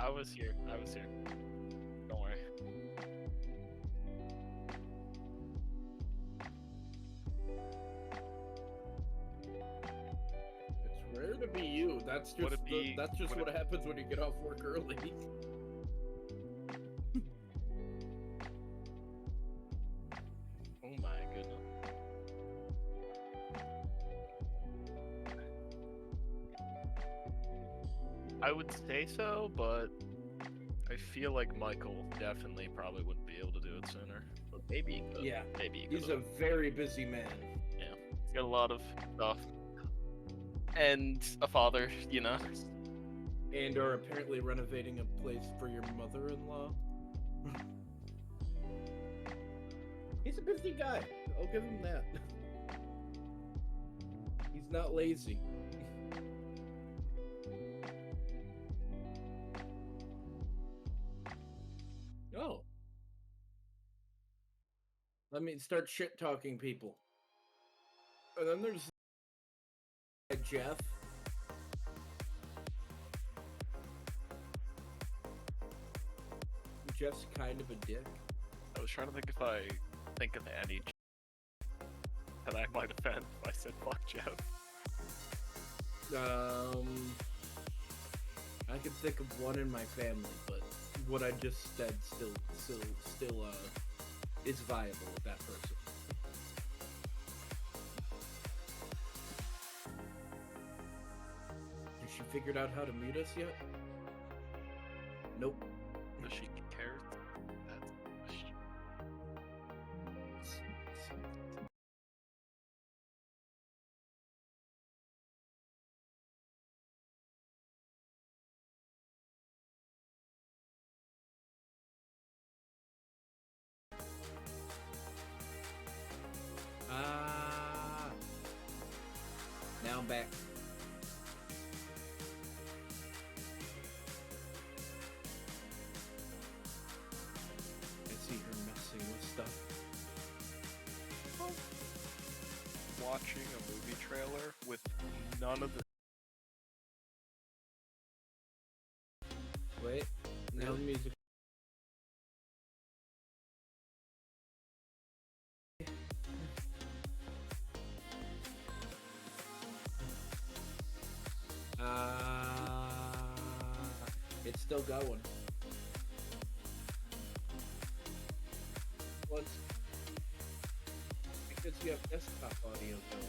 I was here. I was here. Don't worry. It's rare to be you. That's just what happens when you get off work early. Oh my goodness. I would say so, but I feel like Michael definitely probably wouldn't be able to do it sooner. But maybe he could. Yeah. Maybe he He's could. a very busy man. Yeah. He's got a lot of stuff. And a father, you know. And are apparently renovating a place for your mother-in-law. He's a busy guy. I'll give him that. He's not lazy. Oh. Let me start shit-talking people. And then there's Jeff. Jeff's kind of a dick. I was trying to think if I think of any that I might offend if I said fuck Jeff. I can think of one in my family, but what I just said still is viable with that person. Has she figured out how to mute us yet? Nope. Does she care? That's a question. Now I'm back. I see her messing with stuff. Watching a movie trailer with none of the Wait, now the music. It's still going. Well, it's because you have desktop audio going.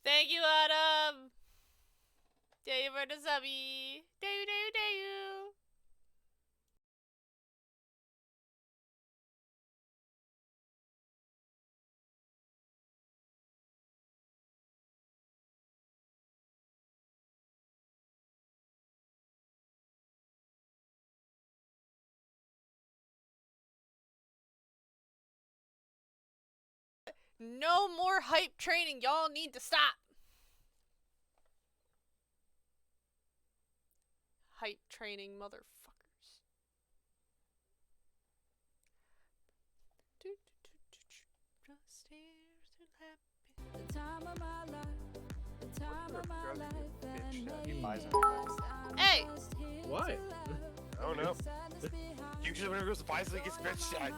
Thank you, Adam. Thank you for the subby. Thank you. No more hype training. Y'all need to stop. Hype training, motherfuckers. The time of my life. The time of my life. Hey! Why? I don't know. Usually when it goes to Bison, it gets bitch shot.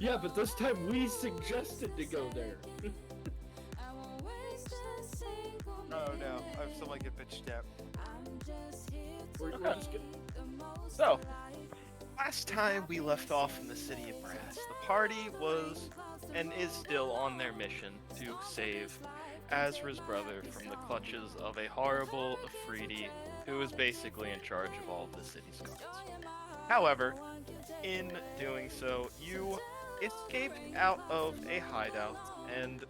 Yeah, but this time we suggested to go there. Oh no, I'm still like a bitch step. We're just gonna... So, last time we left off in the city of Brass, the party was and is still on their mission to save Azra's brother from the clutches of a horrible Afridi who is basically in charge of all of the city's guards. However, in doing so, you escaped out of a hideout and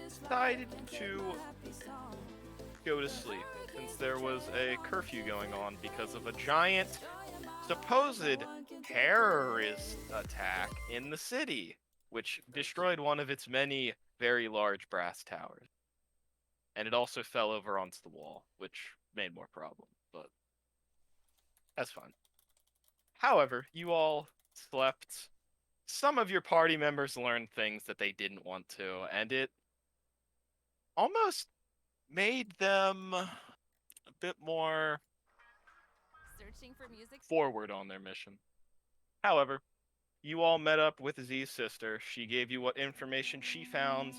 decided to go to sleep since there was a curfew going on because of a giant supposed terrorist attack in the city, which destroyed one of its many very large brass towers. And it also fell over onto the wall, which made more problems, but that's fine. However, you all slept. Some of your party members learned things that they didn't want to, and it almost made them a bit more Searching for music. forward on their mission. However, you all met up with Z's sister. She gave you what information she found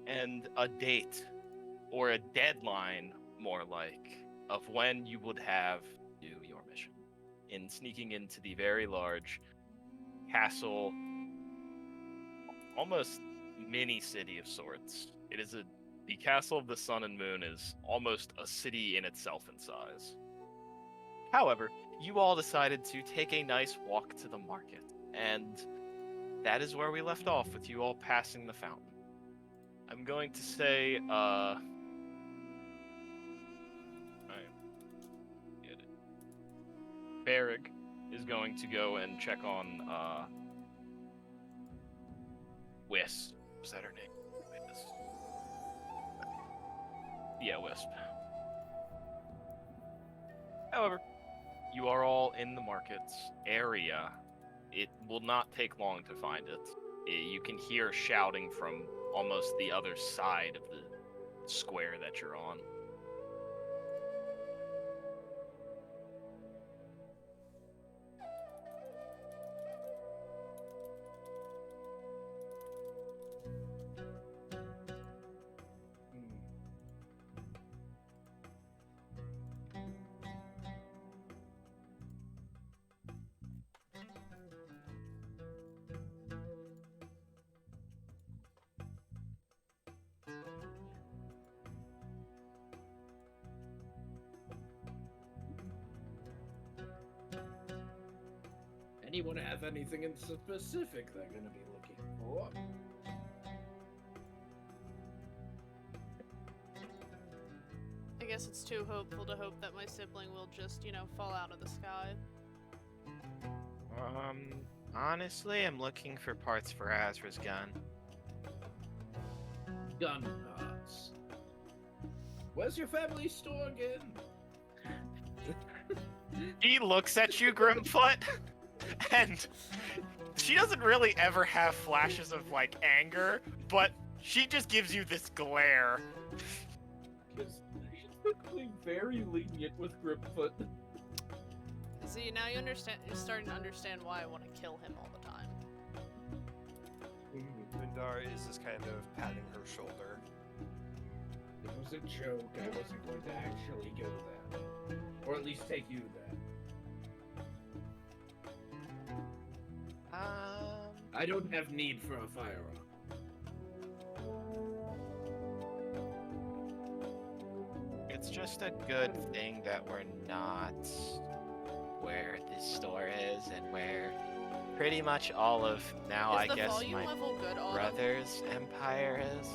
and a date, or a deadline, more like, of when you would have to do your mission in sneaking into the very large castle, almost mini city of sorts. The Castle of the Sun and Moon is almost a city in itself in size. However, you all decided to take a nice walk to the market, and that is where we left off, with you all passing the fountain. I'm going to say, get it. Barrig is going to go and check on, Wisp. Was that her name? Wisp. Yeah, Wisp. However, you are all in the market's area. It will not take long to find it. You can hear shouting from almost the other side of the square that you're on. Anyone have anything in specific they're gonna be looking for? I guess it's too hopeful to hope that my sibling will just, fall out of the sky. Honestly, I'm looking for parts for Azra's gun. Gun parts. Where's your family store again? She looks at you, Grimfoot, and she doesn't really ever have flashes of, anger, but she just gives you this glare. Because she's typically very lenient with Grimfoot. See, now you're starting to understand why I want to kill him all the time. Vindar is just kind of patting her shoulder. It was a joke. I wasn't going to actually go there. Or at least take you there. I don't have need for a firearm. just a good thing that we're not where this store is and where pretty much all of now, I Is the guess, volume my level good, Autumn? brother's empire is.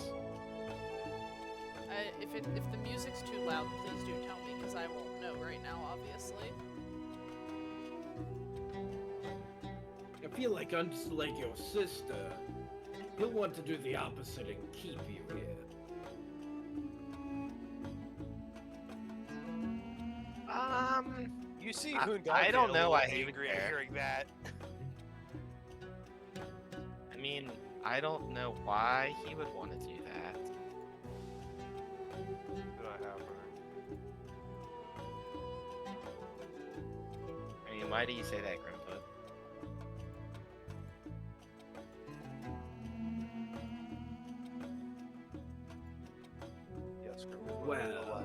If the music's too loud, please do tell me, because I won't know right now, obviously. I feel like I'm just like your sister. He'll want to do the opposite and keep you here. You see, I- Hoon I don't know why why he would angry at care. hearing that. I mean, I don't know why he would want to do that. Did I have I mean, why do you say that, Grimfoot? Yes, Grimble. Well,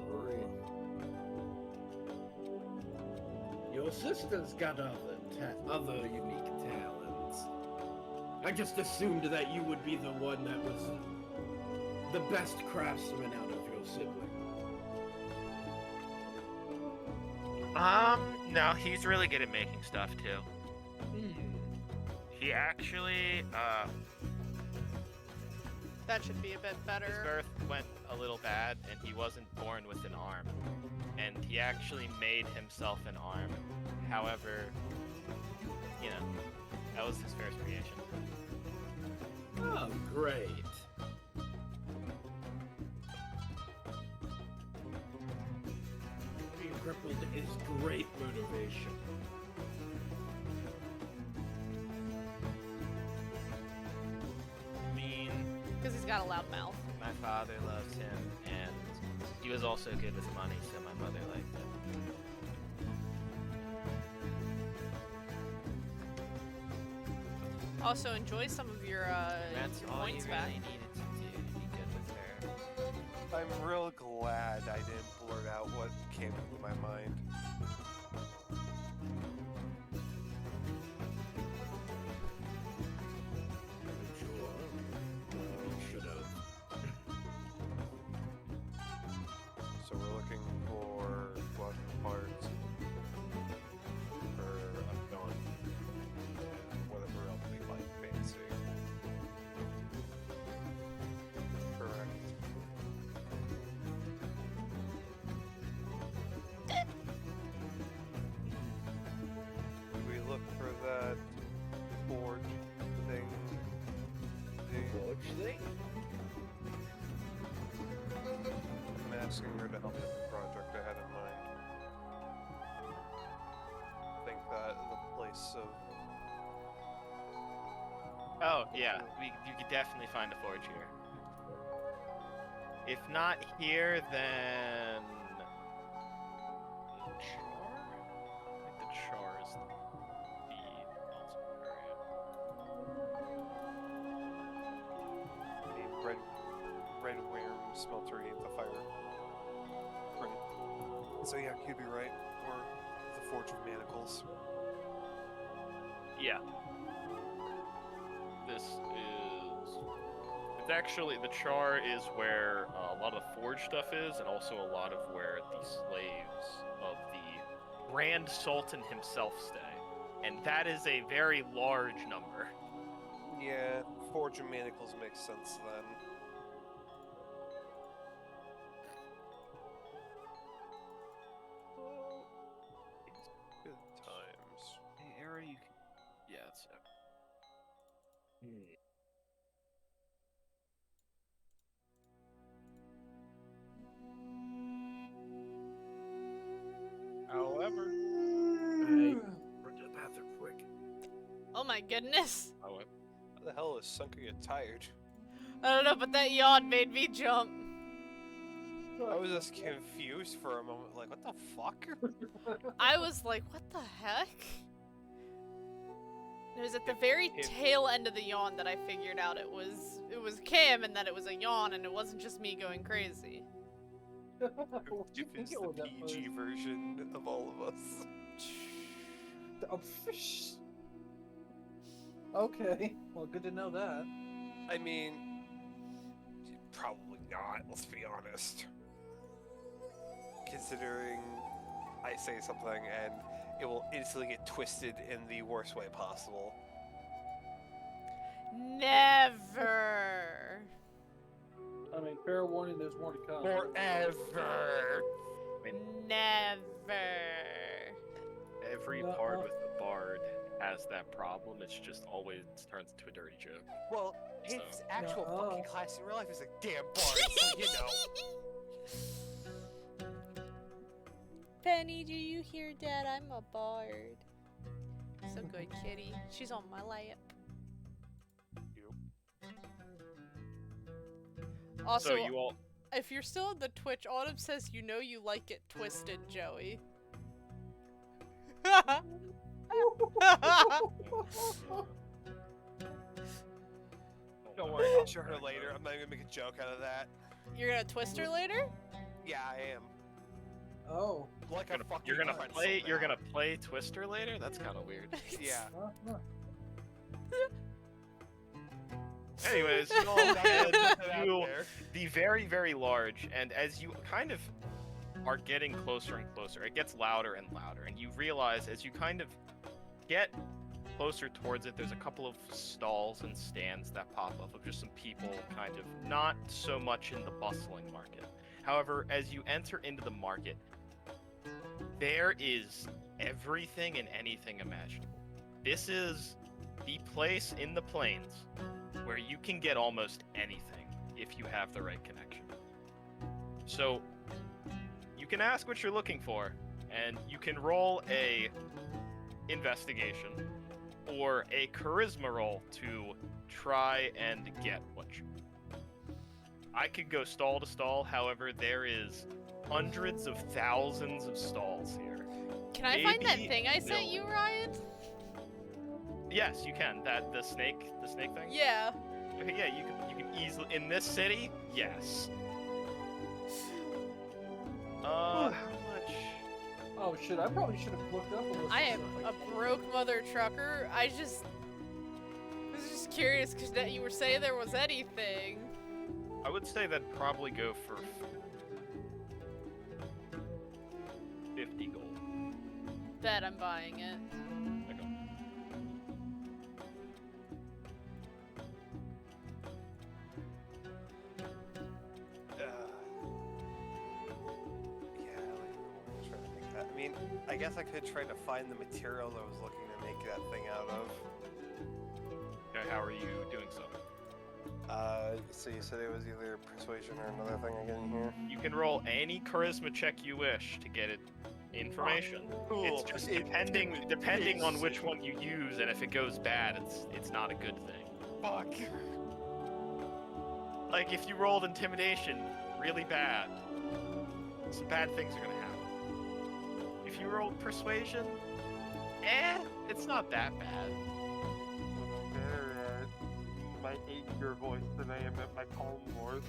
your sister's got other unique talents. I just assumed that you would be the one that was the best craftsman out of your sibling. No, he's really good at making stuff too. He actually, That should be a bit his better. birth went a little bad, and he wasn't born with an arm. And he actually made himself an arm. However, you know, that was his first creation. Oh, great. Being crippled is great motivation. I mean, Because he's got a loud mouth. my father loves him, and he was also good with money, so my mother liked him. Also, enjoy some of your That's your all you points really back. needed to do to be good with her. I'm real glad I didn't blurt out what came into my mind. Should have. So we're looking for what parts for a gun and whatever else we might fancy. Correct. Do we look for that forge thing? Forge thing? I'm asking her to help me with the project I had in mind. I think that the place of Oh, yeah, you could definitely find a forge here. If not here, then... Char? I think the Char is the ultimate area. the red worm smeltery at the fire. Right. So yeah, you'd be right. Or the Forge of Manacles. Yeah. This is. It's actually. The Char is where a lot of forge stuff is, and also a lot of where the slaves of the Grand Sultan himself stay. And that is a very large number. Yeah, Forge of Manacles makes sense then. Good times. The area you can. Yeah, it's. However, I run to the bathroom quick. Oh my goodness. how the hell is Sunker get tired? I don't know, but that yawn made me jump. I was just confused for a moment, like, what the fuck? I was like, what the heck? It was at the very tail end of the yawn that I figured out it was Kim and that it was a yawn and it wasn't just me going crazy. Jeff is the PG version of all of us. Oh, fish. Okay, well, good to know that. I mean, probably not, let's be honest. considering I say something and it will instantly get twisted in the worst way possible. Never. I mean, fair warning, there's more to come. Forever. Never. Every bard with a bard has that problem. It's just always turns into a dirty joke. Well, his So- actual Nuh-uh. fucking class in real life is a damn bard, so you know. Penny, do you hear Dad? I'm a bard. So good, kitty. She's on my lap. Also, So you all, if you're still on the Twitch, Autumn says you know you like it twisted, Joey. Don't worry, I'll show her later. I'm not even gonna make a joke out of that. You're gonna twist her later? Yeah, I am. Oh. Like a fucking you're gonna pretzel play. You're now. gonna play Twister later. That's kind of weird. Yeah. Uh-huh. Anyways, you all Put head that out to there. the very, very large, and as you kind of are getting closer and closer, it gets louder and louder, and you realize as you kind of get closer towards it, there's a couple of stalls and stands that pop up of just some people kind of not so much in the bustling market. However, as you enter into the market, there is everything and anything imaginable. This is the place in the plains where you can get almost anything if you have the right connection. So, you can ask what you're looking for, and you can roll a investigation or a charisma roll to try and get what you want. I could go stall to stall, however, there is hundreds of thousands of stalls here. Can I find that Maybe thing I sent they'll- you, Ryan? Yes, you can. That the snake thing. Yeah. Okay, yeah, you can easily in this city. Yes. How much? Oh shit, I probably should have looked up a list. I of am stuff. a broke mother trucker. I was just curious because you were saying there was anything. I would say that'd probably go for 50 gold. Bet I'm buying it. Okay. Yeah, like, trying to make that. I mean, I guess I could try to find the materials I was looking to make that thing out of. Okay, how are you doing so? So you said it was either persuasion or another thing again here? You can roll any charisma check you wish to get it information. Cool. It's just depending on which one you use, and if it goes bad, it's not a good thing. Fuck. Like if you rolled intimidation really bad, some bad things are gonna happen. If you rolled persuasion, it's not that bad. My 8-year voice than I am at my calm voice.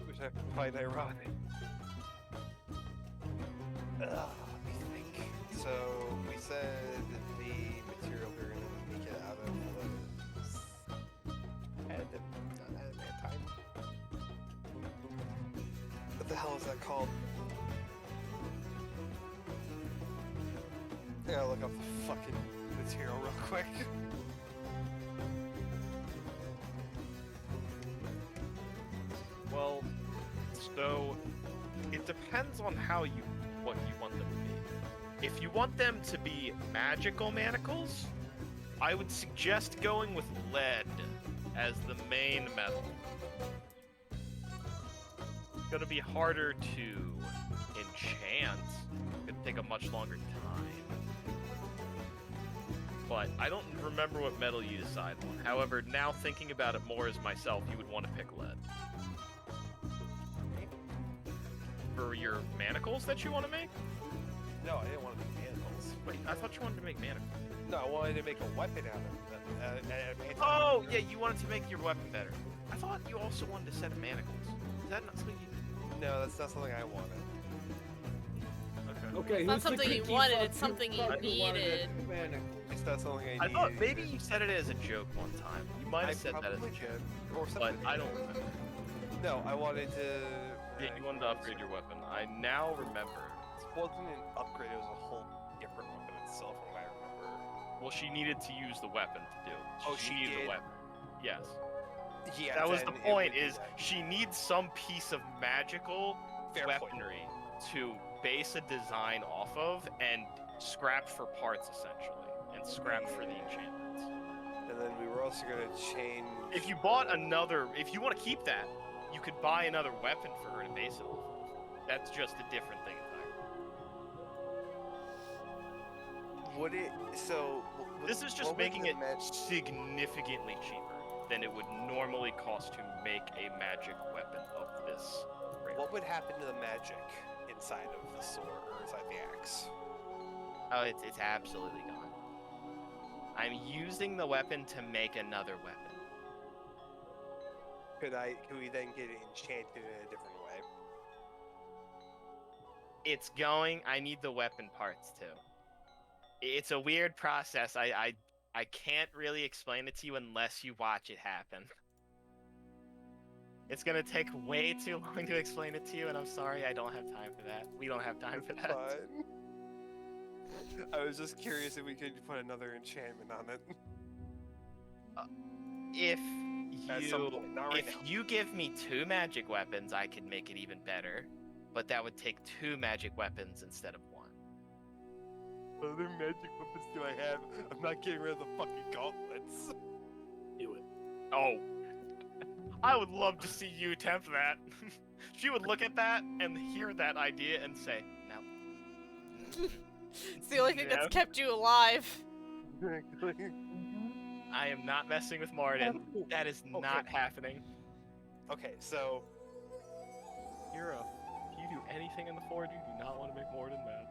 Which I find ironic. Let me think. So, we said the material we were going to make it out of was adamantine. What the hell is that called? I gotta look up the fucking material real quick. Well, so it depends on what you want them to be. If you want them to be magical manacles, I would suggest going with lead as the main metal. It's gonna be harder to enchant. It'd take a much longer time. But I don't remember what metal you decide on. However, now thinking about it more as myself, you would want to pick lead. For your manacles that you want to make? No, I didn't want to make manacles. Wait, I thought you wanted to make manacles. No, I wanted to make a weapon out of it. Adamantine. Oh, yeah, you wanted to make your weapon better. I thought you also wanted a set of manacles. Is that not something you... No, that's not something I wanted. Okay. Okay, It's not who's the something you cookie wanted, fuck it's something you fuck who wanted needed. a maniacal? It's It's not something I I need. thought maybe you said it as a joke one time. You might I have said that as a probably joke, did, or but something. I don't remember. No, I wanted to. Yeah, you wanted to upgrade your weapon. I now remember. It wasn't an upgrade. It was a whole different weapon itself, from what I remember. Well, she needed to use the weaponry to do. Oh, she needed did? the weapon. Yes. Yeah, That was the then it point. would be Is that. she needs some piece of magical Fair point. weaponry to base a design off of and scrap for parts essentially, and scrap for the enchantments. And then we were also gonna change. If you bought another, if you want to keep that, you could buy another weapon for her to base it off of. That's just a different thing entirely. Would it? So. This is just what would making the it significantly cheaper than it would normally cost to make a magic weapon of this grade. What would happen to the magic inside of the sword or inside the axe? Oh, it's absolutely gone. I'm using the weapon to make another weapon. Could we then get it enchanted in a different way? It's going. I need the weapon parts too. It's a weird process. I can't really explain it to you unless you watch it happen. It's gonna take way too long to explain it to you, and I'm sorry I don't have time for that. We don't have time for that. Fine. I was just curious if we could put another enchantment on it. If At some point, not right now. you give me 2 magic weapons, I could make it even better. But that would take 2 magic weapons instead of 1. What other magic weapons do I have? I'm not getting rid of the fucking gauntlets. Do it. Oh. I would love to see you attempt that. She would look at that and hear that idea and say, no. It's the only thing Yeah. that's kept you alive. I am not messing with Martin. That is not happening. Okay, so Hero, if you do anything in the Forge, you do not want to make Martin mad.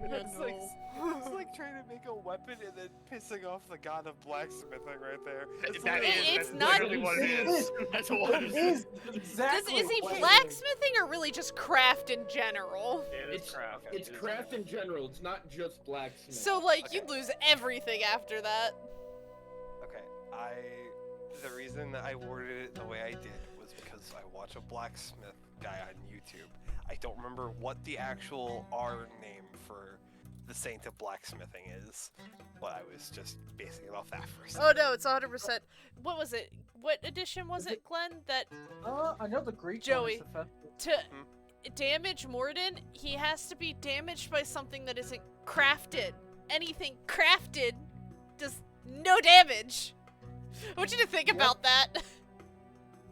it's like trying to make a weapon and then pissing off the god of blacksmithing right there. It's That like- is It's that's not- literally what it is. That's what it is. Exactly. Is he what it blacksmithing or really just craft in general? It is It's craft. It's It is craft in general. It's not just blacksmith. So, like, Okay. you'd lose everything after that. Okay, the reason that I worded it the way I did was because I watch a blacksmith guy on YouTube. I don't remember what the actual R name for the saint of blacksmithing is, but I was just basing it off that for a second. Oh no, it's 100%. What was it? What edition was Is it, Glenn? That I know the Greek Joey. one is effective. to damage Morden, he has to be damaged by something that isn't crafted. Anything crafted does no damage. I want you to think about that.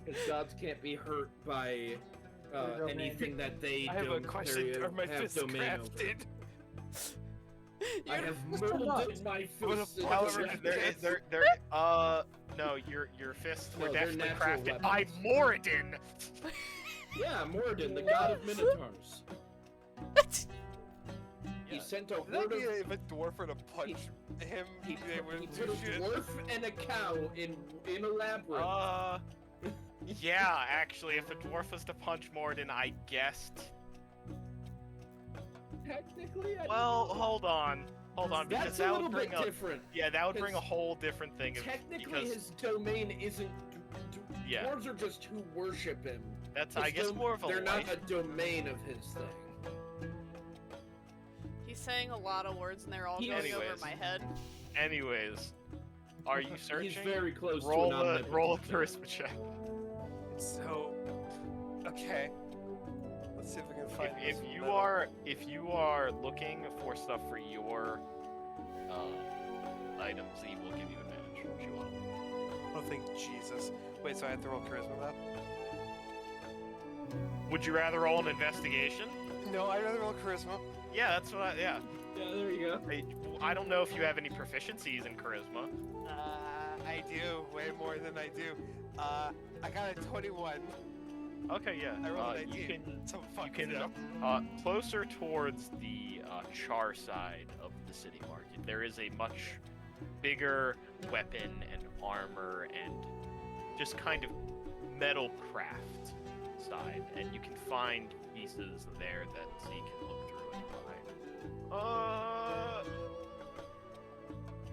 Because gods can't be hurt by Their domain. anything that they I have a don't question. carry- Are my have fists domain over. crafted? I have Just a lot. molded my What a fists. power into of No, your fists were No, they're definitely natural crafted by weapons. Moradin. Yeah, Moradin, the god of minotaurs. He sent a Would that horde be of... if a dwarf were to punch him? He they put wouldn't a do shit? dwarf and a cow in a labyrinth. Yeah, actually, if a dwarf was to punch Moradin, I guessed. Technically, I Well, hold on, because that's a that little would bring bit a different. yeah, that would bring a because whole different thing. Technically, because his domain isn't. Yeah. Dwarves are just who worship him. that's His I guess more of a They're life. not a domain of his thing. He's saying a lot of words and they're all going over Anyways. my head. Anyways, are you searching? He's very close roll to an a omnipotent roll a thing. charisma check. So, okay. Let's see if we can find If this you metal. are looking for stuff for your items, he will give you advantage. If you want. Oh, thank Jesus. Wait, so I have to roll charisma now? Would you rather roll an investigation? No, I'd rather roll charisma. Yeah, that's what. Yeah. Yeah, there you go. I don't know if you have any proficiencies in charisma. I do, way more than I do. I got a 21. Okay, yeah. I rolled an you 18. can So fuck you can yeah. closer towards the char side of the city market. There is a much bigger weapon and armor and just kind of metal craft side, and you can find pieces there that Zeke can look through and buy.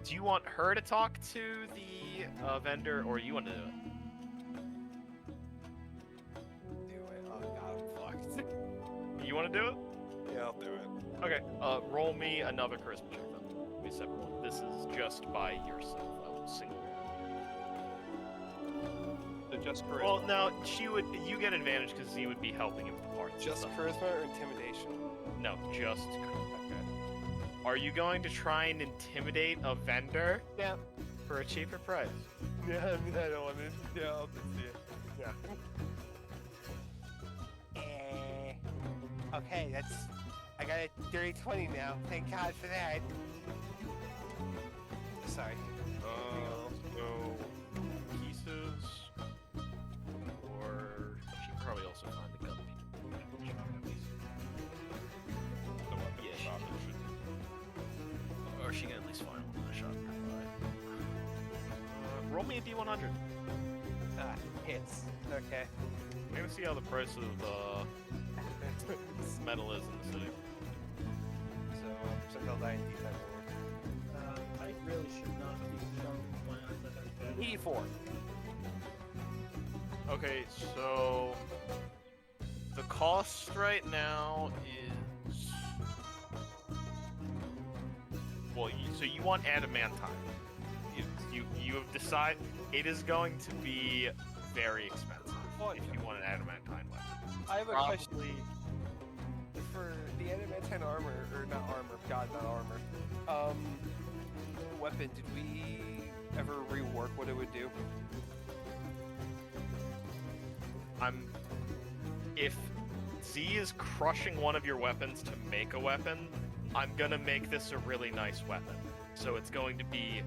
Do you want her to talk to the vendor, or you want to do it? Do it. Oh god, I'm fucked. You want to do it? Yeah, I'll do it. Okay. Roll me another charisma check then. Be separate one. This is just by yourself. I will single. So just charisma. Well, no, you get advantage because Z would be helping him with the parts. and Just stuff. charisma or intimidation? No, just. Okay. Are you going to try and intimidate a vendor? Yeah. For a cheaper price. Yeah, I mean, I don't want to. Yeah, I'll just see it. Yeah. Okay, I got a dirty 20 now. Thank God for that. Sorry. So pieces, or she can probably also find the gun. Yeah, she should. Or she can at least find one with a shotgun. Roll me a D100. Hits. Okay. We're gonna see how the price of metal is in the city. So, percentile die and defense. I really should not be jumping my eyes like that. 84. Okay, so the cost right now is well. So you want adamantine. You have decided it is going to be very expensive if you want an adamantine weapon. I have a question Probably. for the adamantine armor, or not armor, god, not armor. Weapon, did we ever rework what it would do? If Z is crushing one of your weapons to make a weapon, I'm gonna make this a really nice weapon. So it's going to be.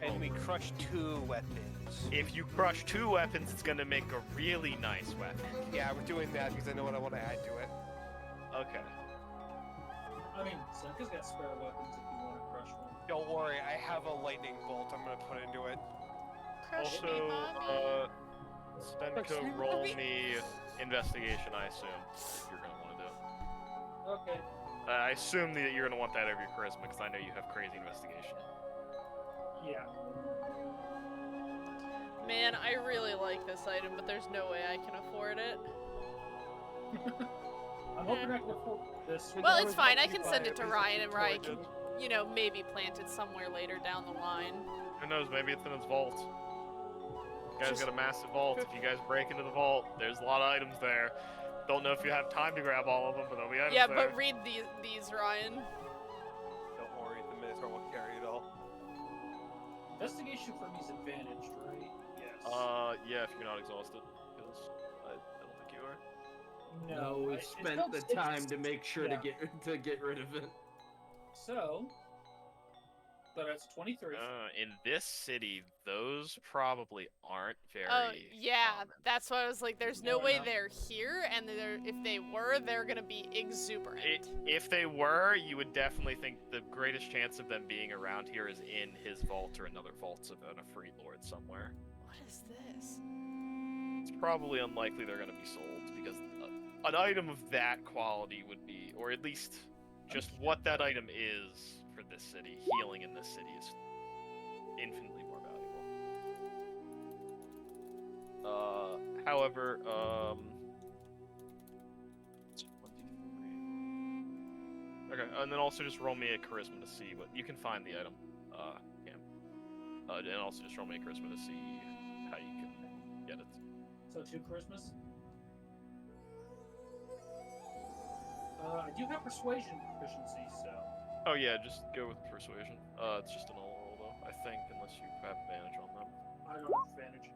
And we crush 2 weapons. If you crush 2 weapons, it's gonna make a really nice weapon. Yeah, we're doing that because I know what I want to add to it. Okay. I mean, Senka's got spare weapons if you want to crush one. Don't worry, I have a lightning bolt I'm gonna put into it. Crush me, Also, mommy. Stenko, roll me investigation, I assume, if you're gonna want to do. Okay. I assume that you're gonna want that over your charisma, because I know you have crazy investigation. Yeah. Man, I really like this item, but there's no way I can afford it. I'm hoping I can afford this. Well, it's fine. I can send it to Ryan, and Ryan can, you know, maybe plant it somewhere later down the line. Who knows, maybe it's in his vault. You guys got a massive vault. If you guys break into the vault, there's a lot of items there. Don't know if you have time to grab all of them, but there'll be items Yeah, there. but read these, Ryan. Don't worry, the Minotaur will carry it all. Investigation for me is advantaged, right? Yes. Yeah, if you're not exhausted, because I don't think you are. No, we it's spent not the six- time to make sure yeah. to get rid of it. So, but that's 23. In this city, those probably aren't very. Oh, yeah, common. that's why I was like, there's no Why way not? they're here, and if they were, they're gonna be exuberant. If they were, you would definitely think the greatest chance of them being around here is in his vault or another vault of a free lord somewhere. What is this? It's probably unlikely they're going to be sold because an item of that quality would be, or at least just what that item is for this city, healing in this city is infinitely more valuable. However, 1d4. Okay, and then also just roll me a charisma to see what you can find the item. And also just roll me a charisma to see how you can get it. So 2 Christmas. I do have persuasion proficiency, so. Oh yeah, just go with persuasion. It's just an all roll though, I think, unless you have advantage on them. I don't have advantage.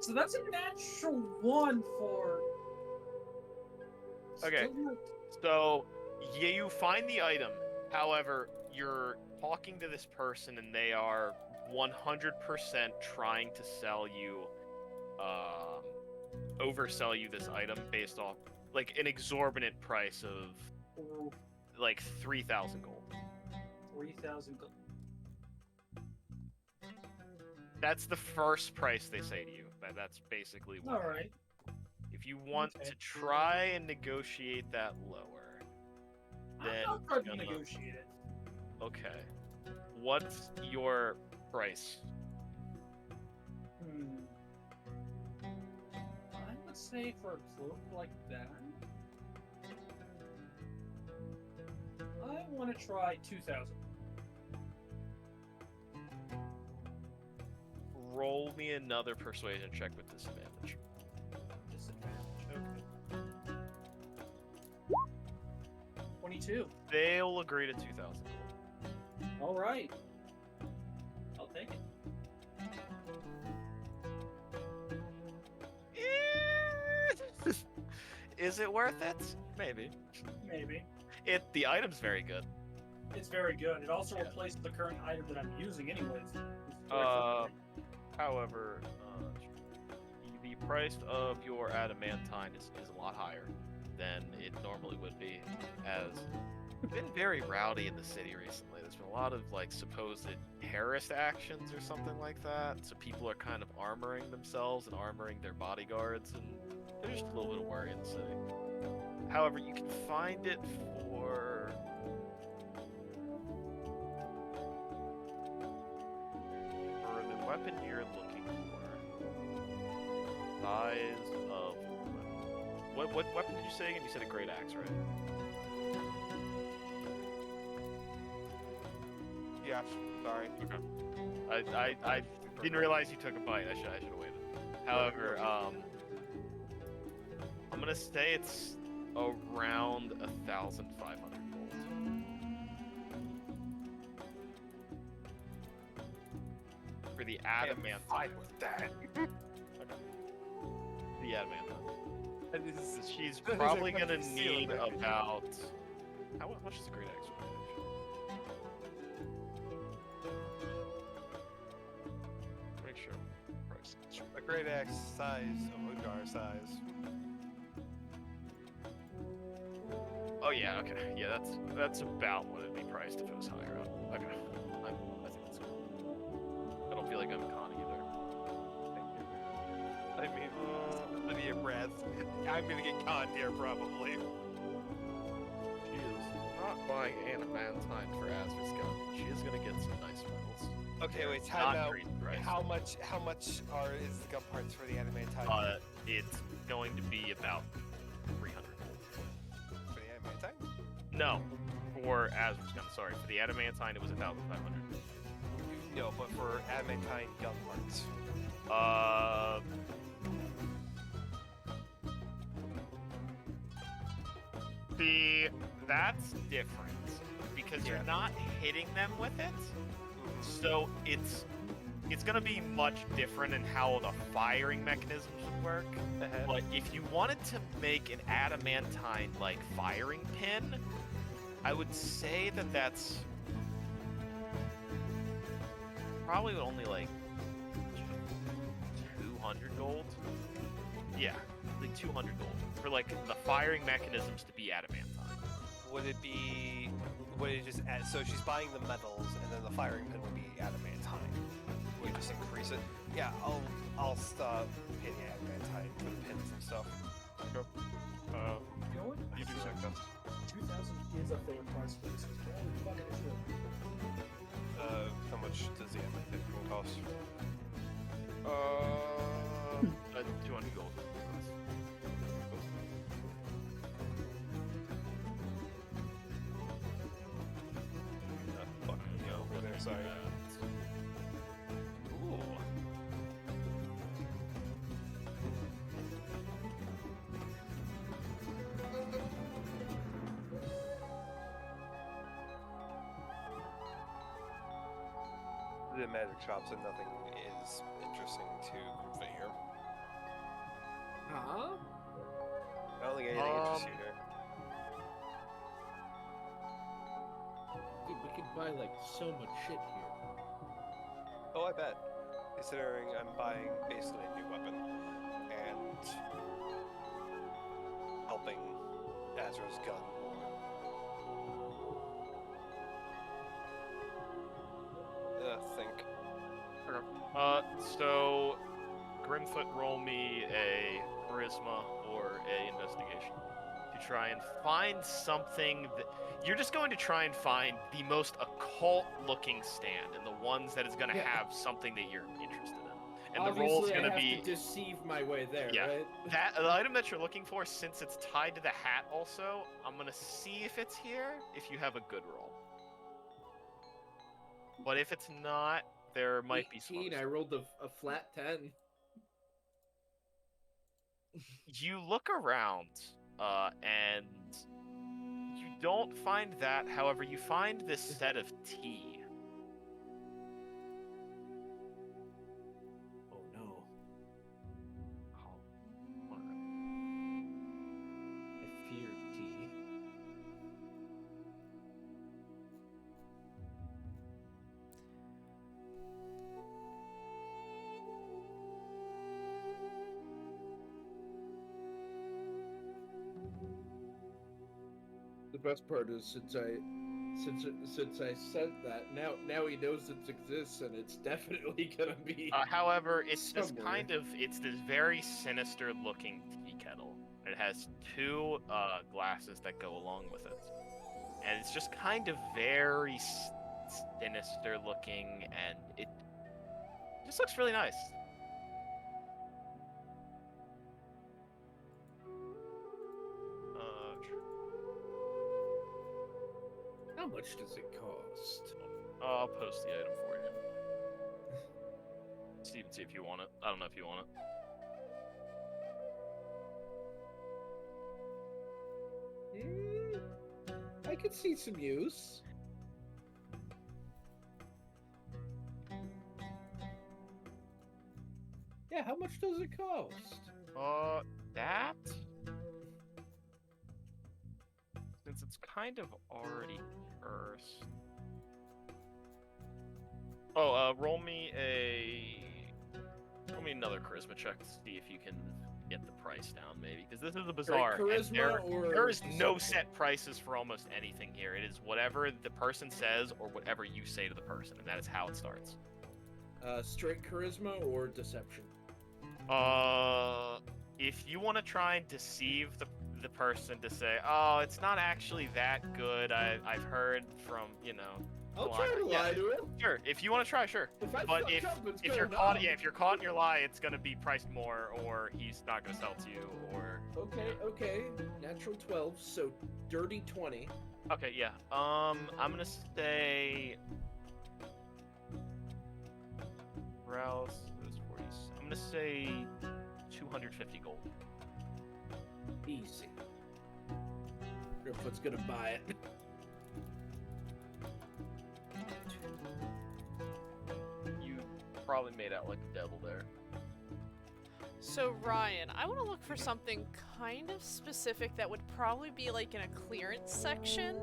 So that's a natural 1 for. Okay. Still not- So yeah, you find the item. However, you're talking to this person and they are 100% trying to sell you, oversell you this item based off like an exorbitant price of Ooh, like 3,000 gold. 3,000 gold. That's the first price they say to you. That's basically what. All right. If you want Okay. to try and negotiate that lower, then I'll try to gonna- negotiate it. Okay. What's your price? I would say for a cloak like that, I want to try 2,000. Roll me another persuasion check with disadvantage. Disadvantage. Okay. 22. They'll agree to 2,000. All right. I'll take it. Is it worth it? Maybe. Maybe. The item's very good. It's very good. It also Yeah. replaces the current item that I'm using, anyways. However, the price of your adamantine is a lot higher than it normally would be, as it's been very rowdy in the city recently. There's been a lot of like supposed terrorist actions or something like that, so people are kind of armoring themselves and armoring their bodyguards, and there's just a little bit of worry in the city. However, you can find it for the weapon you're looking for. Size of what weapon did you say again? You said a great axe, right? Yeah, sorry. Okay. I didn't realize you took a bite. I should have waited. However, I'm gonna say it's around 1,500 gold. For the adamant. Fine with that. The adamant. She's that is probably a gonna steal, need man. about. How much is a great axe? Make sure. Price. A great axe size, a Ugar size. Oh yeah, okay. Yeah, that's about what it'd be priced if it was higher up. Okay. I think that's cool. I don't feel like I'm conning you there. I mean, city of brass. I'm gonna get conned here probably. She is not buying adamantine for Azra's gun. She is gonna get some nice metals. Okay, wait, Not time out. crazy priced. How much is the gun parts for the adamantine? It's going to be about 300 gold. For the adamantine? No, for Azra's gun. Sorry, for the adamantine it was 1,500. No, but for adamantine gun parts. That's different because you're Yeah. not hitting them with it, so it's gonna be much different in how the firing mechanisms would work. But if you wanted to make an adamantine like firing pin, I would say that that's probably only like 200 gold. Yeah, like 200 gold for like the firing mechanisms to be adamantine. Would it just add, so she's buying the metals and then the firing pin would be adamantine? We just increase it? Yeah, I'll stop pay the adamantine for the pins and stuff. You know what? You do I second. 2,000 is a fair price for this. Holy fuck, it is good. How much does the adamantine cost? 200 gold. Fucking yeah, over there, sorry. Ooh. The magic shops and nothing is interesting to convey here. Huh? I don't think anything interests you here. Dude, we could buy like so much shit here. Oh, I bet. Considering I'm buying basically a new weapon and helping Azra's gun more. Think. So Grimfoot, roll me a charisma or a investigation to try and find something that you're just going to try and find the most occult-looking stand, and the ones that is going to Yeah. have something that you're interested in. And Obviously, the roll's going I to have be to deceive my way there, Yeah. right? the item that you're looking for. Since it's tied to the hat, also, I'm going to see if it's here. If you have a good roll, but if it's not, there might be some. 18, other I rolled a flat 10. You look around, and you don't find that. However, you find this set of tea. Oh no. I fear tea. The best part is since I said that, now he knows it exists and it's definitely gonna be. However, it's this somewhere. it's this very sinister looking tea kettle. It has two glasses that go along with it, and it's just kind of very sinister looking, and it just looks really nice. How much does it cost? I'll post the item for you. See if you want it. I don't know if you want it. I could see some use. Yeah, how much does it cost? That, since it's kind of already cursed. Oh, roll me another charisma check to see if you can get the price down, maybe, because this is a bizarre. And charisma or there is no deception? set prices for almost anything here. It is whatever the person says or whatever you say to the person, and that is how it starts. Straight charisma or deception? If you want to try and deceive the person to say, oh, it's not actually that good. I've heard from, I'll try to lie to him. Sure, if you want to try, sure. If I But fuck if up, it's you're going caught, up. if you're caught in your lie, it's gonna be priced more, or he's not gonna sell to you, or. Okay. Natural 12, so dirty 20. Okay, yeah. I'm gonna say. Rouse is 40. I'm gonna say 250 gold. Easy. Gripfoot's gonna buy it. You probably made out like a devil there. So Ryan, I want to look for something kind of specific that would probably be like in a clearance section,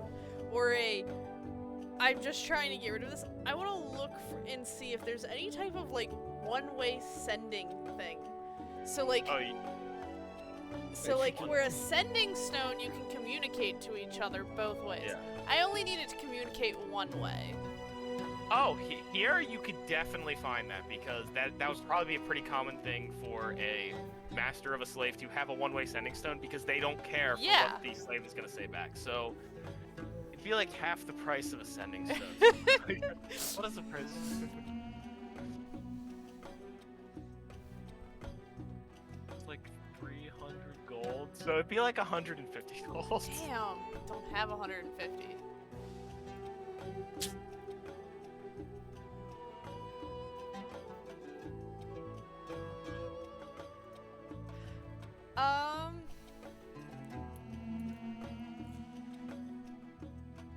or I'm just trying to get rid of this. I want to look for and see if there's any type of like one-way sending thing. So like, Oh, where a sending stone you can communicate to each other both ways. Yeah. I only need it to communicate one way. Oh, here you could definitely find that, because that would probably be a pretty common thing for a master of a slave to have a one-way sending stone, because they don't care for Yeah. what the slave is going to say back. So it'd be like half the price of a sending stone. What is the price? It's like 300 gold. So it'd be like 150 gold. Damn, don't have 150.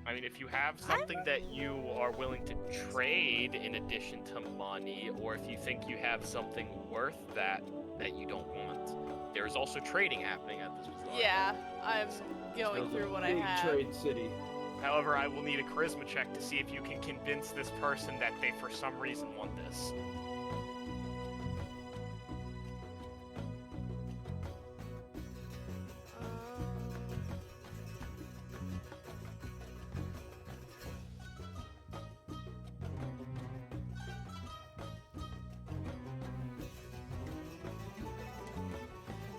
I mean, if you have something that you are willing to trade in addition to money, or if you think you have something worth that you don't want, there's also trading happening at this bazaar. Yeah, I'm going Sounds through like what a I big have. Trade city. However, I will need a charisma check to see if you can convince this person that they, for some reason, want this.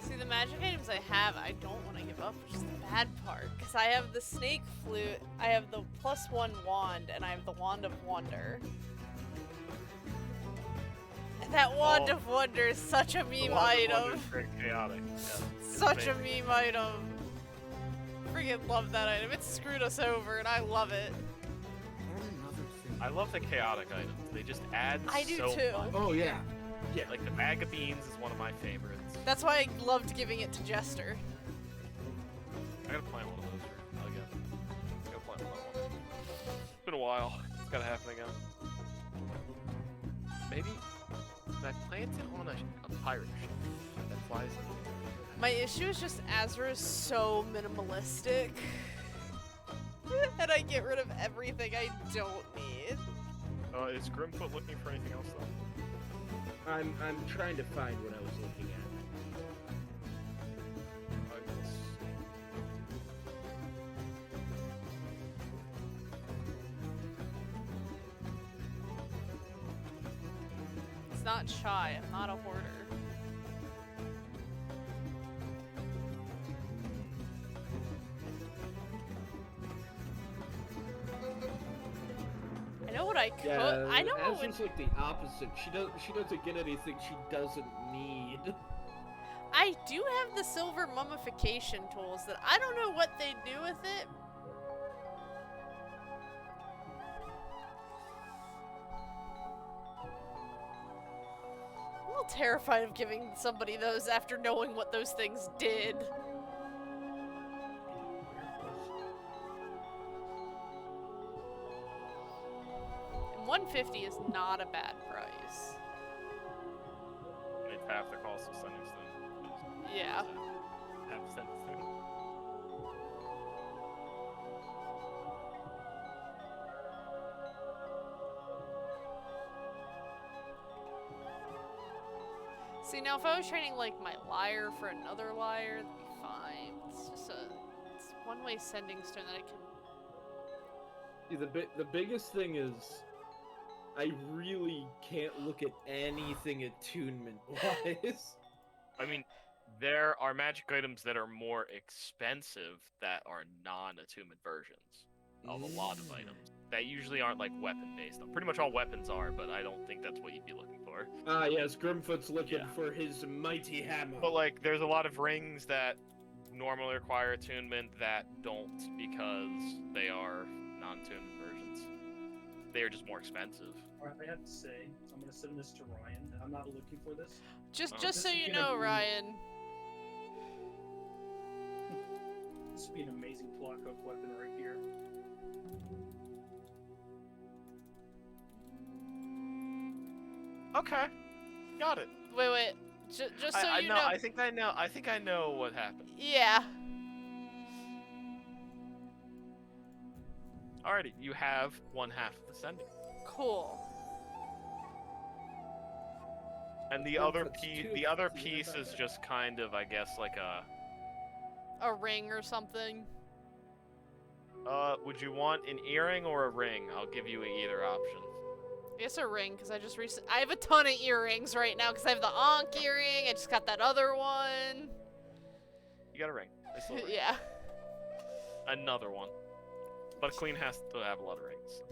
See, the magic items I have, I don't want to give stuff, which is the bad part. Because I have the snake flute, I have the +1 wand, and I have the wand of wonder. And that wand of wonder is such a meme item. Very chaotic. Yeah, Such a meme item. Freaking love that item. It screwed us over, and I love it. I love the chaotic items. They just add I do so too. much. Oh yeah. Yeah. Like the bag of beans is one of my favorites. That's why I loved giving it to Jester. I gotta plant one of those again. I gotta plant another one. It's been a while. It's gotta happen again. Maybe I plant it on a pirate ship that flies. My issue is just Azra is so minimalistic. And I get rid of everything I don't need. Is Grimfoot looking for anything else though? I'm trying to find what I was looking at. It's not shy, I'm not a hoarder. I know what I could. I know what would. Azra's like the opposite. She doesn't get anything she doesn't need. I do have the silver mummification tools that I don't know what they do with it. I'm a little terrified of giving somebody those after knowing what those things did. And 150 is not a bad price. It's half the cost of Sending Stone. Yeah. Half Sending Stone. See, now if I was trading like my lyre for another lyre, that'd be fine. It's just it's one-way sending stone that I can. See, the biggest thing is, I really can't look at anything attunement-wise. I mean, there are magic items that are more expensive that are non-attunement versions of a lot of items that usually aren't like weapon-based. Pretty much all weapons are, but I don't think that's what you'd be looking for. Ah, yes, Grimfoot's looking Yeah. for his mighty hammer. But like, there's a lot of rings that normally require attunement that don't because they are non-attunement versions. They are just more expensive. Alright, I have to say, I'm gonna send this to Ryan. I'm not looking for this. Just Oh. so This you is know, gonna be- Ryan. This would be an amazing plot hook weapon right here. Okay, got it. Wait. Just so you know. I think I know what happened. Yeah. Alrighty, you have one half of the sending, Cool. and the Well, other that's piece, two the other halves, piece yeah. is just kind of, I guess, like A ring or something. would you want an earring or a ring? I'll give you either option. I guess a ring, because I have a ton of earrings right now, because I have the Ankh earring, I just got that other one. You got a ring. I still have a ring. Yeah. Another one. But Queen has to have a lot of rings.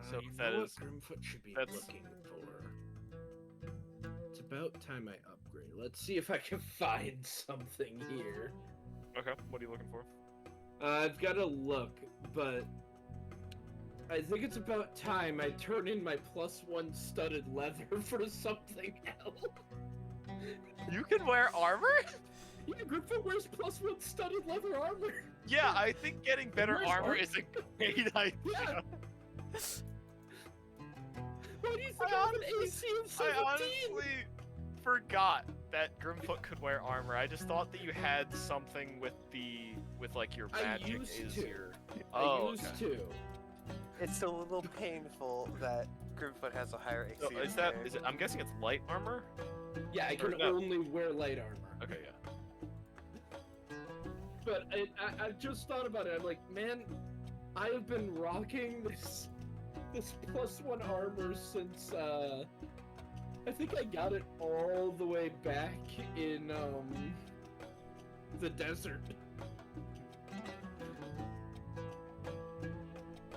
So you that know is- what Grimfoot should be that's- looking for. It's about time I upgrade. Let's see if I can find something here. Okay, what are you looking for? I've got to look, but I think it's about time I turn in my +1 studded leather for something else. You can wear armor? Yeah, Grimfoot wears +1 studded leather armor. Yeah, I think getting better Where's armor armor? is a great idea. Yeah. Why do you think I I have an AC of 17? I honestly forgot that Grimfoot could wear armor. I just thought that you had something with like your I magic used is to. your. I Oh, used okay. to. It's a little painful that Grimfoot has a higher AC. So than is that I. is it? I'm guessing it's light armor. Yeah, I can Or no. only wear light armor. Okay, yeah. But I just thought about it. I'm like, man, I have been rocking this +1 armor since I think I got it all the way back in the desert.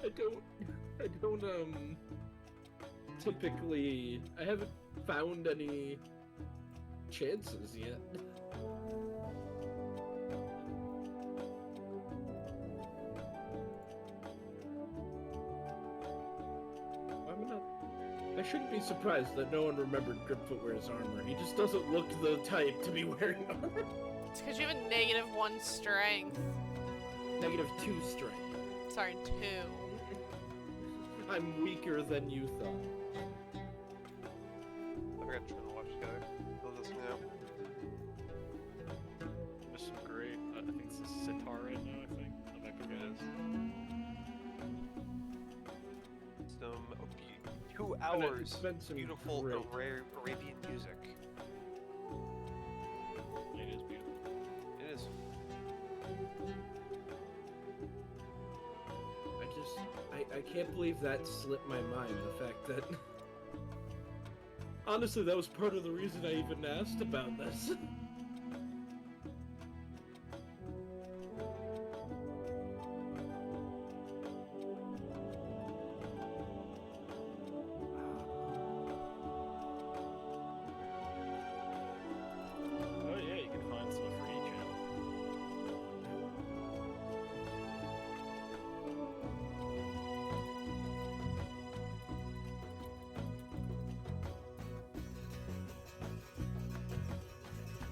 I don't typically, I haven't found any chances yet. I shouldn't be surprised that no one remembered Gripfoot wears armor. He just doesn't look the type to be wearing armor. It's because you have a -1 strength. -2 strength. Sorry, 2. I'm weaker than you thought. I forgot to try to watch together. They'll just now. There's some great, I think it's a sitar right now, I think. I might be good. Some 2 hours been some beautiful great- Arabian music. It is beautiful. It is. I can't believe that slipped my mind, the fact that... Honestly, that was part of the reason I even asked about this. Oh yeah, you can find some for each channel.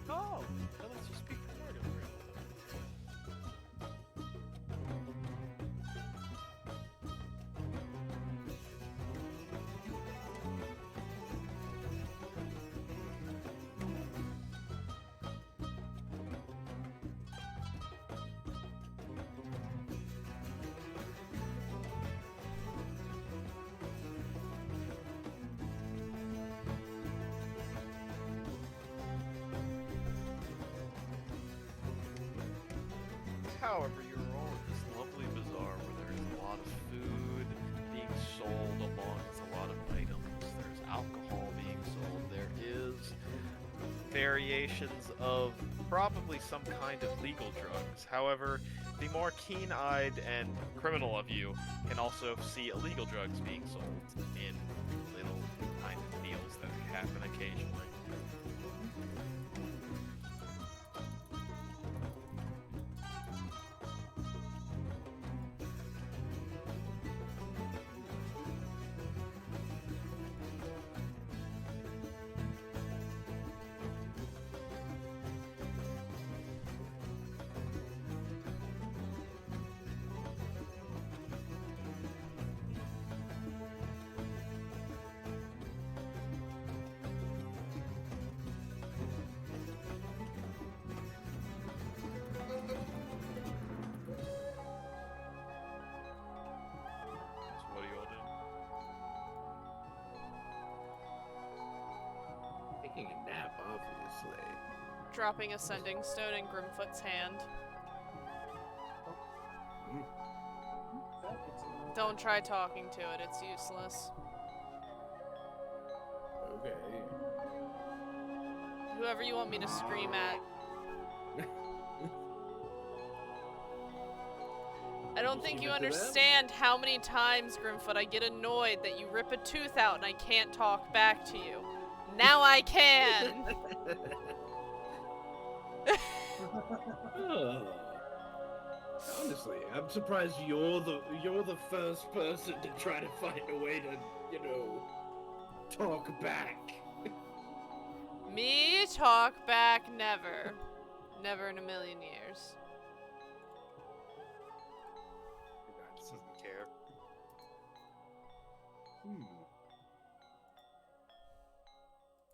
Oh, that lets you speak the word over it. However, you're all in this lovely bazaar where there is a lot of food being sold amongst a lot of items. There's alcohol being sold. There is variations of probably some kind of legal drugs. However, the more keen-eyed and criminal of you can also see illegal drugs being sold in little kind of deals that happen occasionally. So what do you all do? Taking a nap, obviously. Dropping a sending stone in Grimfoot's hand. Don't try talking to it, it's useless. Okay. Whoever you want me to scream at. I don't think you Scream at them? understand how many times, Grimfoot, I get annoyed that you rip a tooth out and I can't talk back to you. Now I can! Oh. Honestly, I'm surprised you're the first person to try to find a way to, you know, talk back. Me talk back never. Never in a million years. Doesn't care.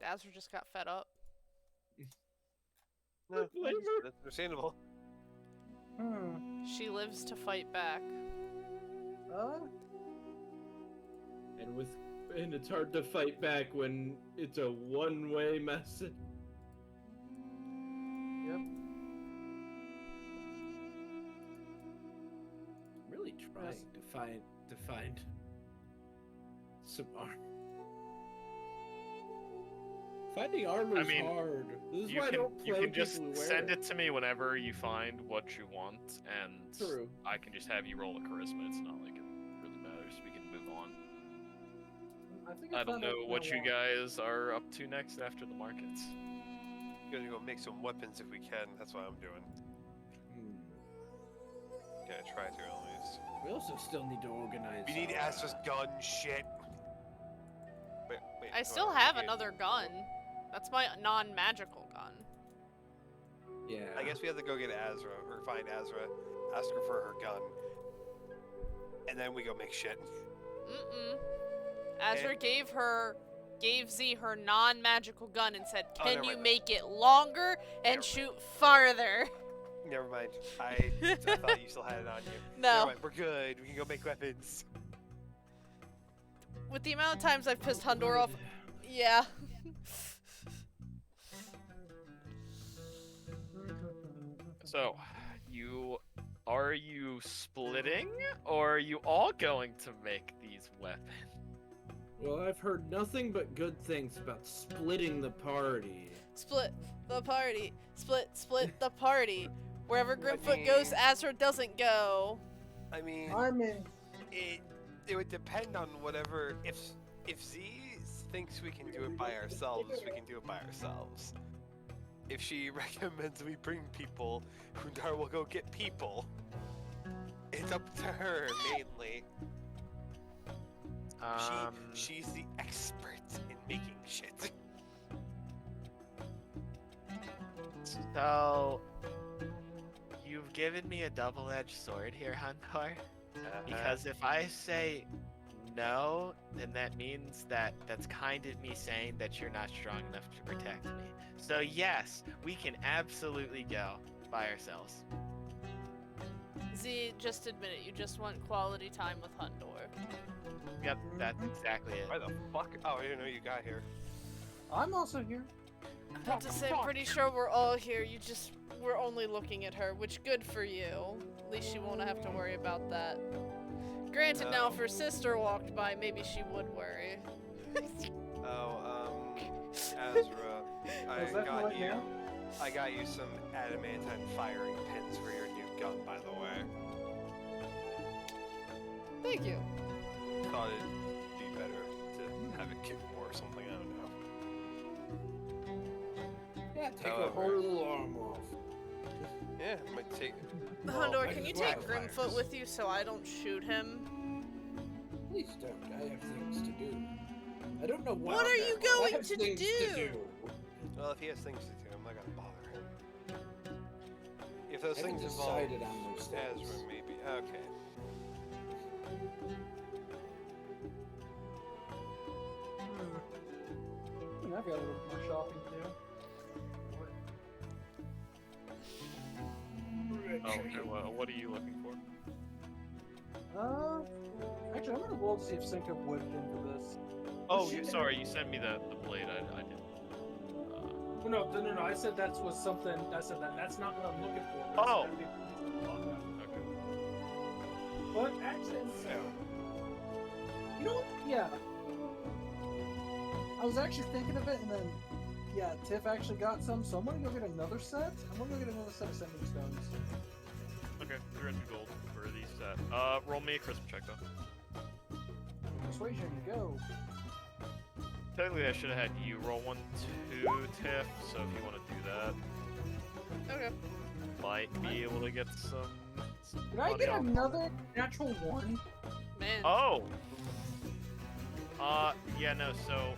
Dazzler just got fed up. No, Blame her. that's understandable. She lives to fight back. And it's hard to fight back when it's a one-way message. Yep. Really trying to find some armor. Finding armor is mean, hard. This is You why I can, don't you play can just people who wear send it to me whenever you find what you want, and True. I can just have you roll a charisma. It's not like it really matters. We can move on. I think I don't found out know what I you want. guys are up to next after the markets. Gonna go make some weapons if we can. That's what I'm doing. Gonna try to at least. We also still need to organize. We need Asra's gun shit. Wait. I hold still on, have wait. another gun. That's my non-magical gun. Yeah. I guess we have to go get Azra, or find Azra, ask her for her gun, and then we go make shit. Mm-mm. Azra gave Z her non-magical gun and said, Oh, "Can never you mind. make it longer and Never shoot farther?" Never mind. I thought you still had it on you. Never No. mind. We're good. We can go make weapons. With the amount of times I've pissed Hundor off, yeah. So, are you splitting, or are you all going to make these weapons? Well, I've heard nothing but good things about splitting the party. Split the party. Split the party. Wherever Grimfoot mean- goes, Azra doesn't go. I mean, I'm in. it would depend on whatever. If Z thinks we can do it by ourselves, we can do it by ourselves. If she recommends we bring people, Hundar will go get people. It's up to her mainly. She's the expert in making shit. So, you've given me a double-edged sword here, Huntar. Because if I say no, then that means that's kind of me saying that you're not strong enough to protect me. So yes, we can absolutely go by ourselves. Z, just admit it. You just want quality time with Hundor. Yep, that's exactly it. Why the fuck? Oh, I didn't know you got here. I'm also here. I have to say, I'm pretty sure we're all here. We're only looking at her, which good for you. At least she won't have to worry about that. Granted, now if her sister walked by, maybe she would worry. Azra, Was that right now? I got you some adamantine firing pins for your new gun, by the way. Thank you. Thought it'd be better to have it kick more or something. I don't know. Yeah, take However- a whole little arm off. Yeah, it might take. Hundor, I can you just take want Grimfoot fires. with you so I don't shoot him? Please don't. I have things to do. I don't know What are you I going have to things do? Well, if he has things to do, I'm not gonna bother him. If those I haven't things involve decided on those things. Azra, maybe. Okay. I've got a little more shopping to do. Oh, okay, well, what are you looking for? Actually, I'm gonna roll to see if Sync have whipped into this. Oh, sorry, you sent me the blade. I didn't. No. I said that was something. I said that's not what I'm looking for. Oh. Okay. Okay. But actually, So, you know what? Yeah. I was actually thinking of it, and then, yeah, Tiff actually got some, so I'm gonna go get another set. I'm gonna go get another set of sending stones. Okay, 300 gold for these set. Roll me a charisma check though. Persuasion, go. Technically, I should have had you roll 1, 2, Tiff. So if you want to do that, Okay. might be able to get some Did I money get off. another natural one? Man. Oh. Yeah, no. So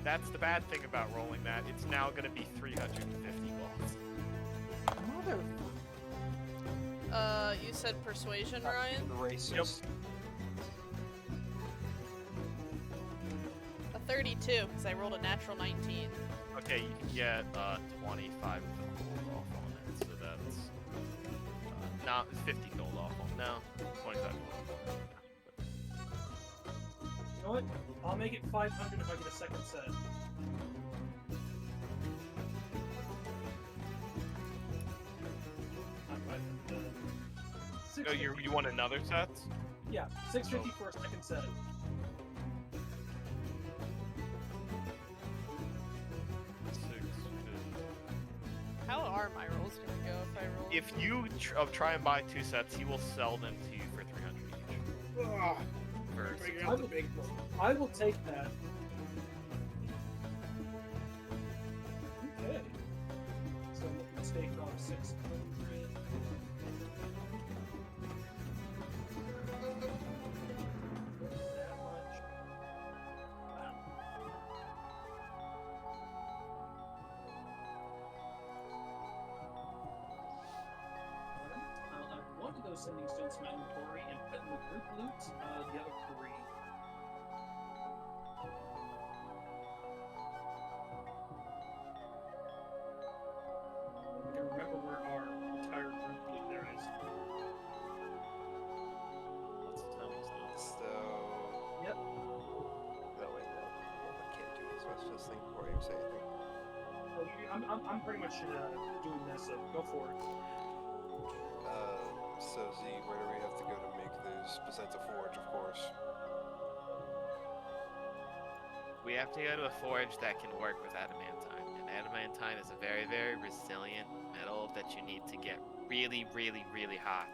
that's the bad thing about rolling that. It's now gonna be 350 gold. Mother. You said persuasion, Ryan? racist. A 32, because I rolled a natural 19. Okay, you can get 25 gold off on it. So that's not 50 gold off on. No, 25 gold. You know what? I'll make it 500 if I get a second set. Oh, you want another set? Yeah, 650 for a second set. I roll. If you try and buy 2 sets, he will sell them to you for 300 each. Ugh. For Bring out the big one. I will take that. Okay. So let's take off 6. That much. Wow. I'll have one of those sending stones to my inventory and put in the group loot the other 3. I can remember where our entire group loot there is. Lots of sending stones. So. Yep. No, wait, no. I can't do this. I was just thinking before you say anything. Oh, I'm pretty much doing this, so go for it. So Z, where do we have to go to make this? Besides a forge, of course. We have to go to a forge that can work with adamantine. And adamantine is a very, very resilient metal that you need to get really, really, really hot.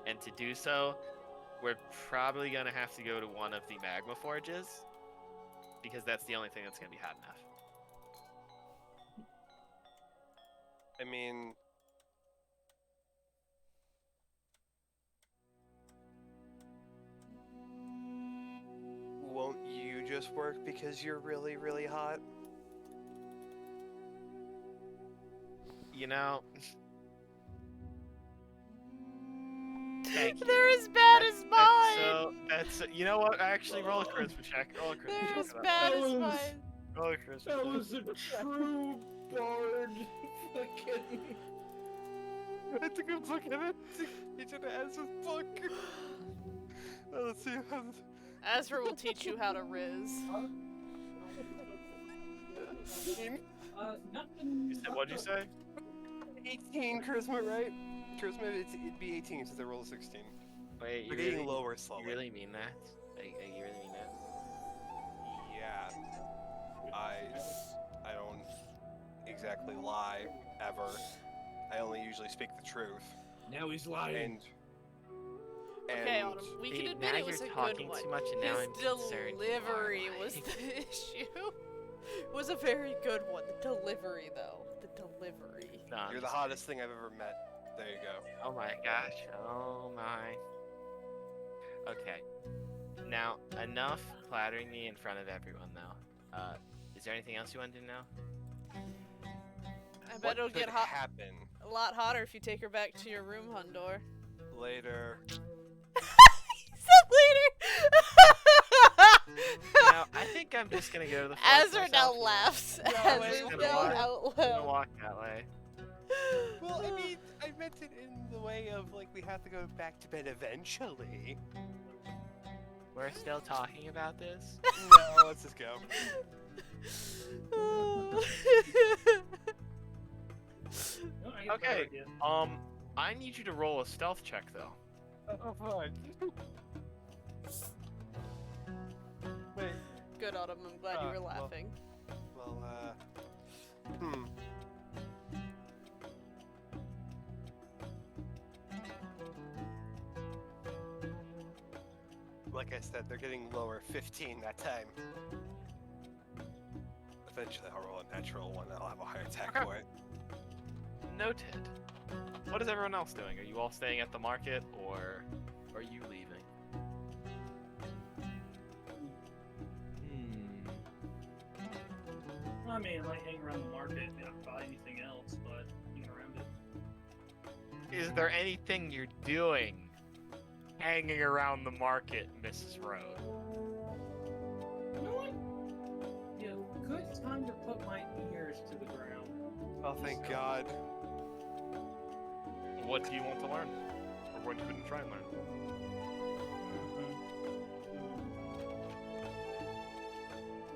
And to do so, we're probably going to have to go to one of the magma forges, because that's the only thing that's going to be hot enough. I mean, won't you just work because you're really, really hot? You know, thank you. They're as bad as mine! So that's you know what? Actually, roll a charisma check. Roll a charisma They're check. as for that bad as one. mine. Roll a charisma That check. was a true bard. Fucking. I took a look at it. He should have asked his book. Let's see. Ezra will teach you how to riz. Nothing. You said, what'd you say? 18 charisma, right? Charisma, it'd be 18 since I rolled a 16. Wait, We're getting lower slowly. You really mean that? You really mean that? Yeah. I don't exactly lie ever. I only usually speak the truth. Now he's lying. Okay, And Autumn, we can See, admit now it was you're a talking good one. too much, and now His I'm concerned you are delivery was lying. the issue. Was a very good one. The delivery, though. The delivery. No, I'm you're the just hottest thing I've ever met. There you go. kidding. Oh my gosh. Oh my. Okay. Now, enough flattering me in front of everyone, though. Is there anything else you want to do now? I bet What it'll could get hot, happen a lot hotter if you take her back to your room, Hundor. later? He said later! Now, I think I'm just gonna go to the front Ezra now myself. laughs No, as wait, we I'm go gonna out I'm gonna loud. walk that way. Well, I mean, I meant it in the way of, like, we have to go back to bed eventually. We're still talking about this? No, let's just go. No, I get a better Okay. idea. I need you to roll a stealth check, though. Oh, fine. Wait, Good, Autumn. I'm glad you were well. laughing. well, Like I said, they're getting lower. 15 that time. Eventually, I'll roll a natural one. I'll have a higher attack Okay. for it. Noted. What is everyone else doing? Are you all staying at the market, or are you leaving? I mean, I might hang around the market and not buy anything else, but hang around it. Is there anything you're doing hanging around the market, Mrs. Road? You know what? Yeah, good time to put my ears to the ground. Oh, thank God. What do you want to learn? Or what you wouldn't try and learn?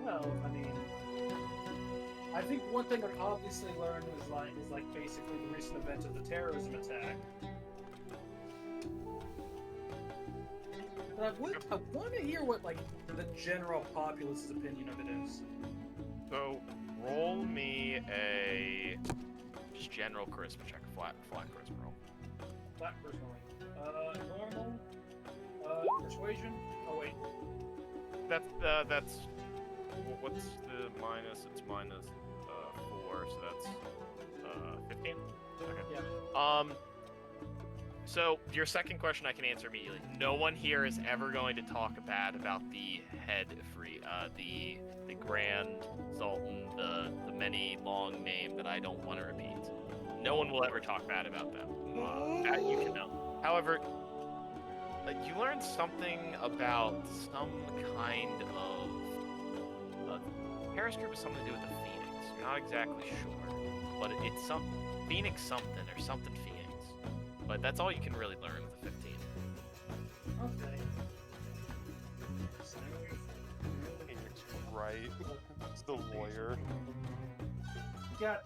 Well, I mean, I think one thing I obviously learned is like basically the recent event of the terrorism attack. But I want to hear what like the general populace's opinion of it is. So, roll me a general charisma check, flat charisma roll. Flat personally. Normal. Persuasion. Oh wait. That's what's the minus? It's minus 4, so that's 15. Okay. Yeah. So your second question I can answer immediately. No one here is ever going to talk bad about the head free, the Grand Sultan, the many long name that I don't want to repeat. No one will ever talk bad about them. That you can know. However, you learned something about some kind of Paris group has something to do with the Phoenix. You're not exactly sure, but it's some Phoenix something or something Phoenix. But that's all you can really learn with the 15. Okay. Phoenix, right? It's the lawyer. Gotcha.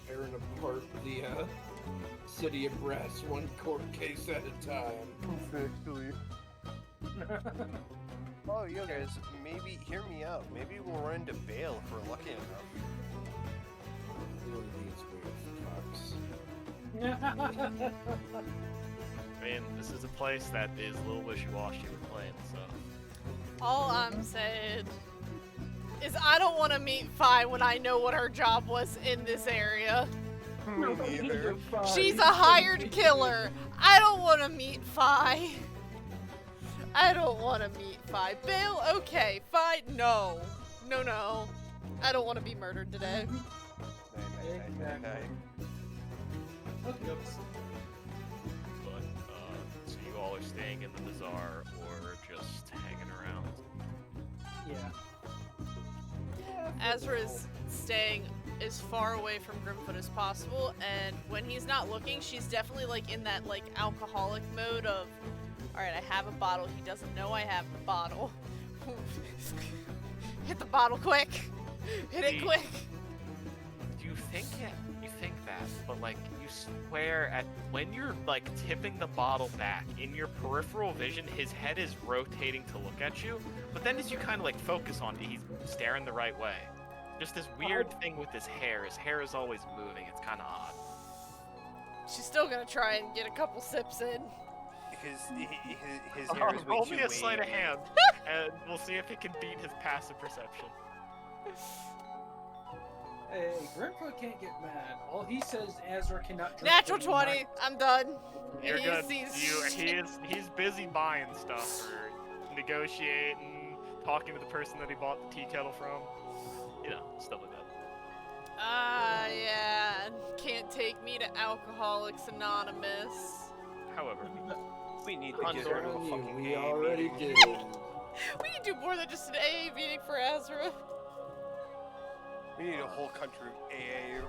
Tearing apart the city of Brass one court case at a time. Exactly. Oh, you guys, maybe hear me out. Maybe we'll run into bail if we're lucky enough. Who are these weird fucks? I mean, this is a place that is a little wishy-washy with claims, so. All I'm saying is I don't want to meet Fi when I know what her job was in this area. Me neither. She's a hired killer. I don't want to meet Fi. I don't want to meet Fi. Bill, okay. Fi, no. No. I don't want to be murdered today. Nay. Okay. But, so you all are staying in the bazaar or just hanging around? Yeah. Ezra is staying as far away from Grimfoot as possible, and when he's not looking, she's definitely like in that like alcoholic mode of, alright, I have a bottle, he doesn't know I have the bottle. Hit the bottle quick! Hit it quick! You think that, but like you swear at when you're like tipping the bottle back in your peripheral vision, his head is rotating to look at you, but then as you kind of like focus on it, he's staring the right way. Just this weird thing with his hair is always moving. It's kind of odd. She's still gonna try and get a couple sips in. His hair is way Roll too me a sleight of wavy. hand, and we'll see if it can beat his passive perception. Hey, Grandpa can't get mad. All he says Ezra cannot drink. Natural every 20. night. I'm done. You're good. He's- He's busy buying stuff or negotiating, talking to the person that he bought the tea kettle from. You know, stuff like that. Yeah. Can't take me to Alcoholics Anonymous. However, We need to get her to a Telling you, fucking we AA already meeting. did. We need to do more than just an AA meeting for Ezra. We need a whole country of AA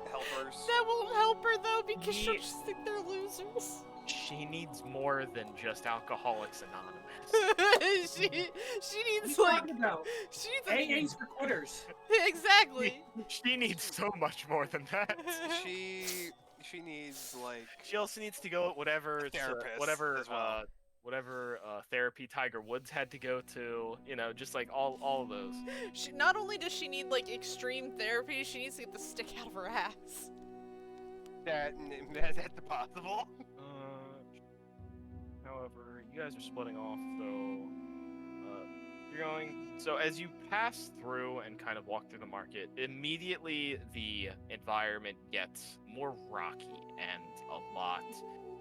helpers. That won't help her though because she'll Ye- just think they're losers. she needs more than just Alcoholics Anonymous. she What are needs you like talking about? she needs AA's for quitters. exactly. She needs so much more than that. She needs like She also needs to go at whatever Therapist whatever as well. therapy Tiger Woods had to go to, you know, just like all of those. She, not only does she need like extreme therapy, she needs to get the stick out of her ass. that's possible. However, you guys are splitting off, so you're going. So as you pass through and kind of walk through the market, immediately the environment gets more rocky and a lot.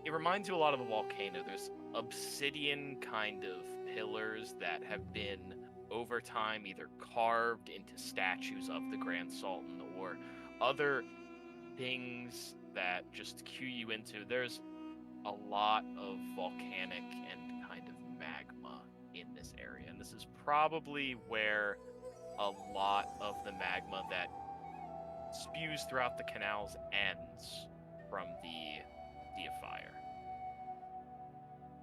It reminds you a lot of a volcano. There's obsidian kind of pillars that have been over time either carved into statues of the Grand Sultan or other things that just cue you into. There's a lot of volcanic and kind of magma in this area, and this is probably where a lot of the magma that spews throughout the canals ends from the fire.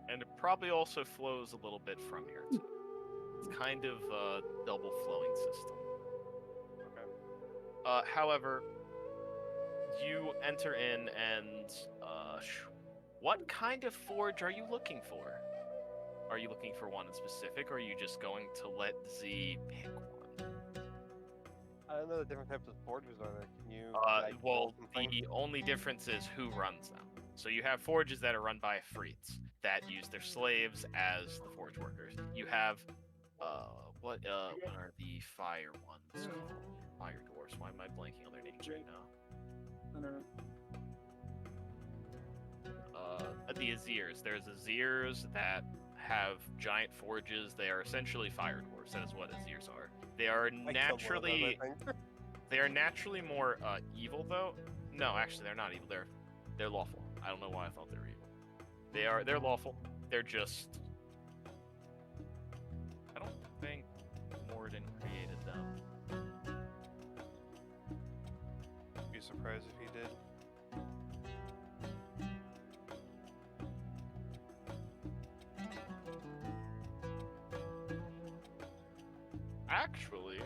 And it probably also flows a little bit from here too. It's kind of a double flowing system. Okay. However, you enter in and what kind of forge are you looking for? Are you looking for one in specific, or are you just going to let Z pick one? don't know the different types of forges are there. Can you? Well, the only difference is who runs them. So you have forges that are run by Efreets that use their slaves as the forge workers. You have, what are the fire ones called? Fire dwarfs. Why am I blanking on their names right now? I don't know. The Azirs. There's Azirs that have giant forges. They are essentially fire dwarfs. That is what Azirs are. They are naturally they are naturally more evil though. No, actually they're not evil. They're lawful. I don't know why I thought they were evil. They're lawful. They're just I don't think Morden created them. Be surprised if he did. Actually,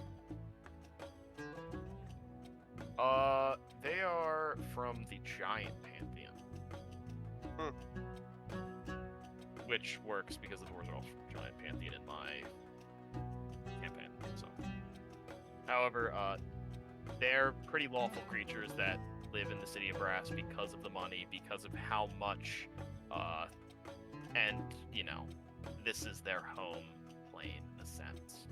they are from the Giant Pantheon. Which works because the dwarves are also from Giant Pantheon in my campaign, so. However, they're pretty lawful creatures that live in the City of Brass because of the money, because of how much, and, you know, this is their home plane, in a sense.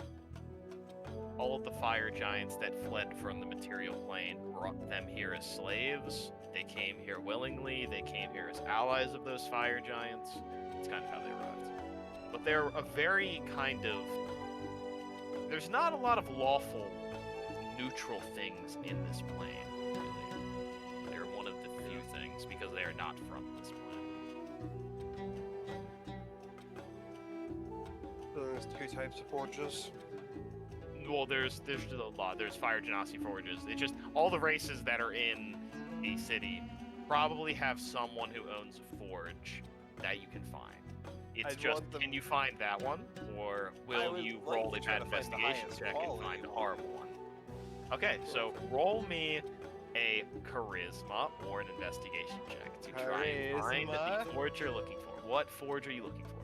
All of the fire giants that fled from the material plane brought them here as slaves. They came here willingly. They came here as allies of those fire giants. It's kind of how they arrived. But they're a very kind of... There's not a lot of lawful, neutral things in this plane, really. They're one of the few things because they are not from this plane. So there's two types of forges. Well, there's a lot. There's fire genasi forges. It's just all the races that are in the city probably have someone who owns a forge that you can find. It's just, can you find that one, or will you roll a bad investigation check and find a horrible one? Okay, so roll me a charisma or an investigation check to try and find the forge you're looking for. What forge are you looking for?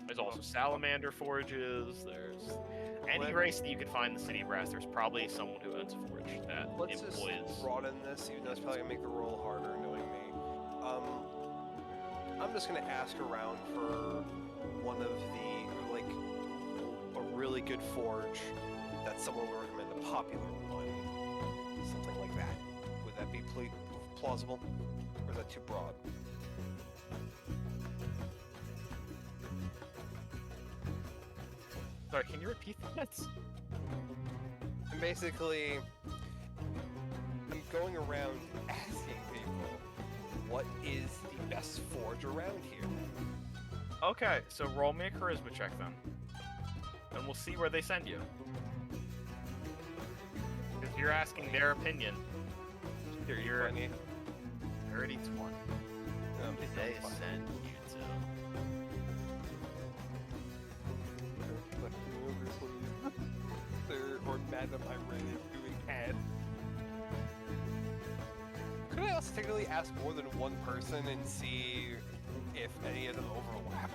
There's also salamander forges. There's any race that you can find in the City of Brass. There's probably someone who owns a forge that Let's employs. just broaden this, even though it's probably gonna make the roll harder, knowing me. I'm just gonna ask around for one of the like a really good forge that someone would recommend, a popular one, something like that. Would that be plausible, or is that too broad? Sorry, can you repeat that? And basically, I'm going around asking people, what is the best forge around here? Okay, so roll me a charisma check then. And we'll see where they send you. Because you're asking their opinion. You're 20. 30 to 1. Did they send you Sir or madam, I'm ready doing CAD. Could I also technically ask more than one person and see if any of them overlap?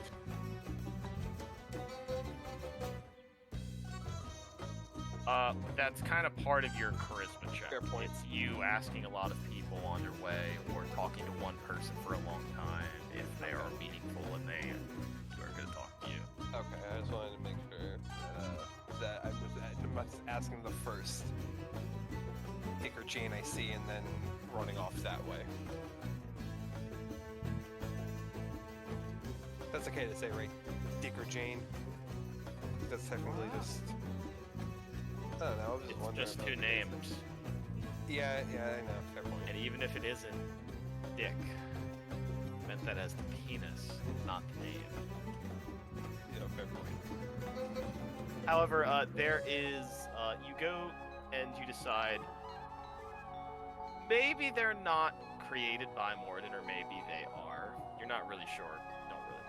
That's kind of part of your charisma check. Fair point. It's you asking a lot of people on your way, or talking to one person for a long time, if they are meaningful and they are going to talk to you. Okay, I just wanted to make sure that I'm not just asking the first Dick or Jane I see and then running off that way. That's okay to say, right? Dick or Jane? That's technically just... I don't know, I was just wondering. It's just two names. Yeah, I know, fair point. And even if it isn't Dick, meant that as the penis, not the name. Yeah, fair point. However, there is, you go and you decide, maybe they're not created by Morden, or maybe they are. You're not really sure. Don't really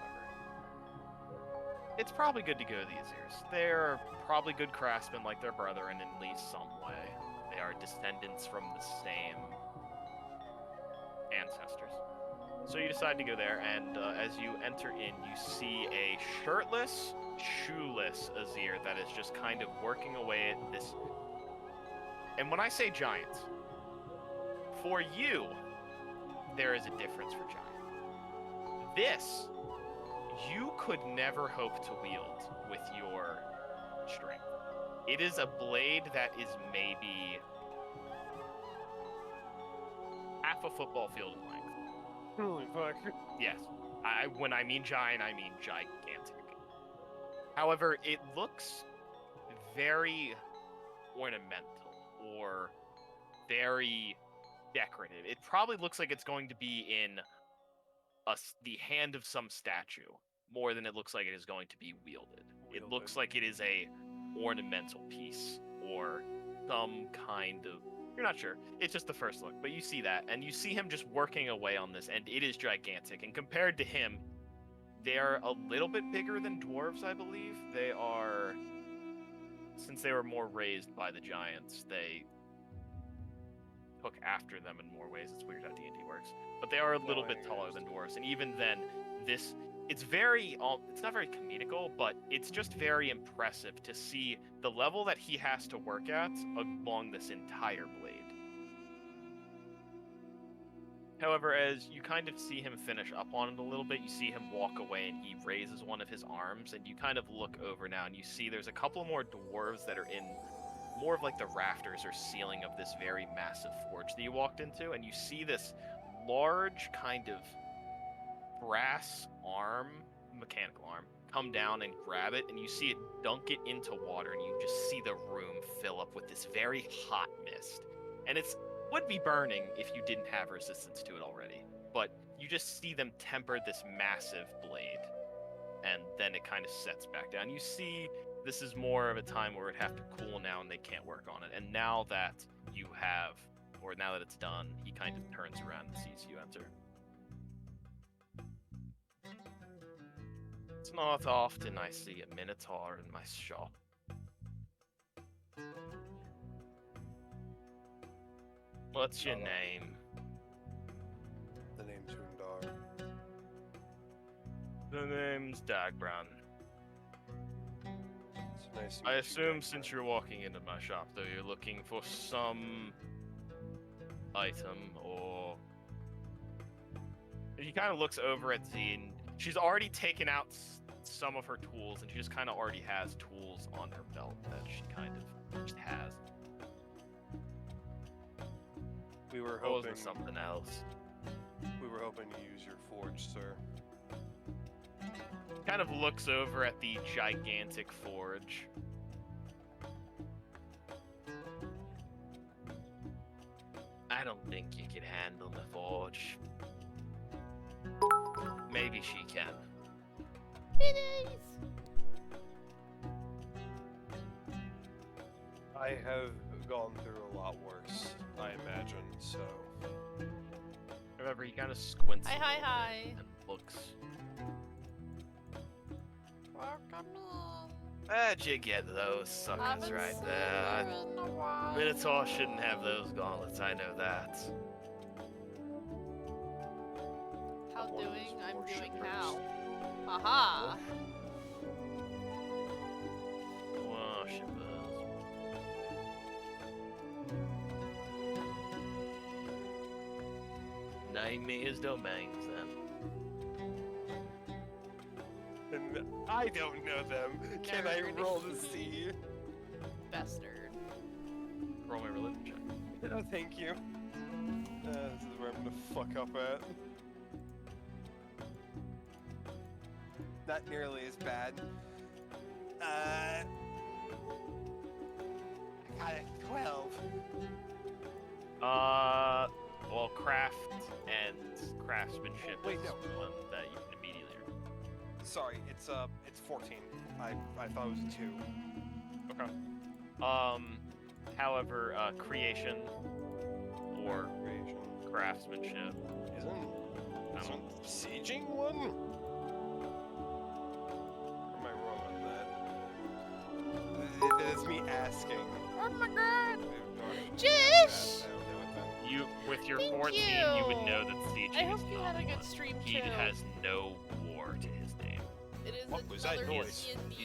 remember. It's probably good to go to the Azirs. They're probably good craftsmen like their brother in at least some way. They are descendants from the same ancestors. So you decide to go there, and as you enter in, you see a shirtless, shoeless Azir that is just kind of working away at this. And when I say giant, for you, there is a difference for giant. This, you could never hope to wield with your strength. It is a blade that is maybe half a football field in length. Holy fuck. Yes. When I mean giant, I mean gigantic. However, it looks very ornamental or very decorative. It probably looks like it's going to be in the hand of some statue more than it looks like it is going to be wielded. It looks like it is a ornamental piece or some kind of... You're not sure. It's just the first look, but you see that, and you see him just working away on this, and it is gigantic. And compared to him, they're a little bit bigger than dwarves, I believe. They are... Since they were more raised by the giants, they took after them in more ways. It's weird how D&D works. But they are a little bit taller than dwarves, and even then, this... It's very, it's not very comedical, but it's just very impressive to see the level that he has to work at along this entire blade. However, as you kind of see him finish up on it a little bit, you see him walk away and he raises one of his arms, and you kind of look over now and you see there's a couple more dwarves that are in more of like the rafters or ceiling of this very massive forge that you walked into, and you see this large kind of brass arm, mechanical arm, come down and grab it, and you see it dunk it into water, and you just see the room fill up with this very hot mist. And it would be burning if you didn't have resistance to it already, but you just see them temper this massive blade, and then it kind of sets back down. You see this is more of a time where it'd have to cool now and they can't work on it. And now that you have, or now that it's done, he kind of turns around and sees you enter. It's not often I see a minotaur in my shop. What's your name? The name's Hundar. The name's Dagbran. It's nice to I meet you, assume Dagbran. since you're walking into my shop, though, you're looking for some item or... He kind of looks over at Zine. She's already taken out some of her tools, and she just kind of already has tools on her belt that she kind of just has. We were Or was hoping it something else? We were hoping to use your forge, sir. Kind of looks over at the gigantic forge. I don't think you can handle the forge. Maybe she can. It is. I have gone through a lot worse, I imagine, so... However, he kind of squints a Hi, little hi. bit and looks. Welcome in. Where'd you get those suckers Haven't right seen there? you in a while. Minotaur shouldn't have those gauntlets, I know that. How One of doing? those I'm doing worshippers. how? Aha! Worshippers. Name me his domains then. And I don't know them. Can I Nerd. roll to see? Bastard. Roll my religion check. No, thank you. This is where I'm gonna fuck up at. Not nearly as bad. I got a 12. Well, craft and craftsmanship Wait, is no. one that you can immediately. Sorry, it's 14. I thought it was 2. Okay. However, creation or Creation. craftsmanship. Isn't sieging one? Or am I wrong on that? That's me asking. Oh my god! Jish! Jish! You, with your Thank 14, you would know that sieging I is hope you not had a good one. stream He too. has no war to his name. It is What was that another noise? D&D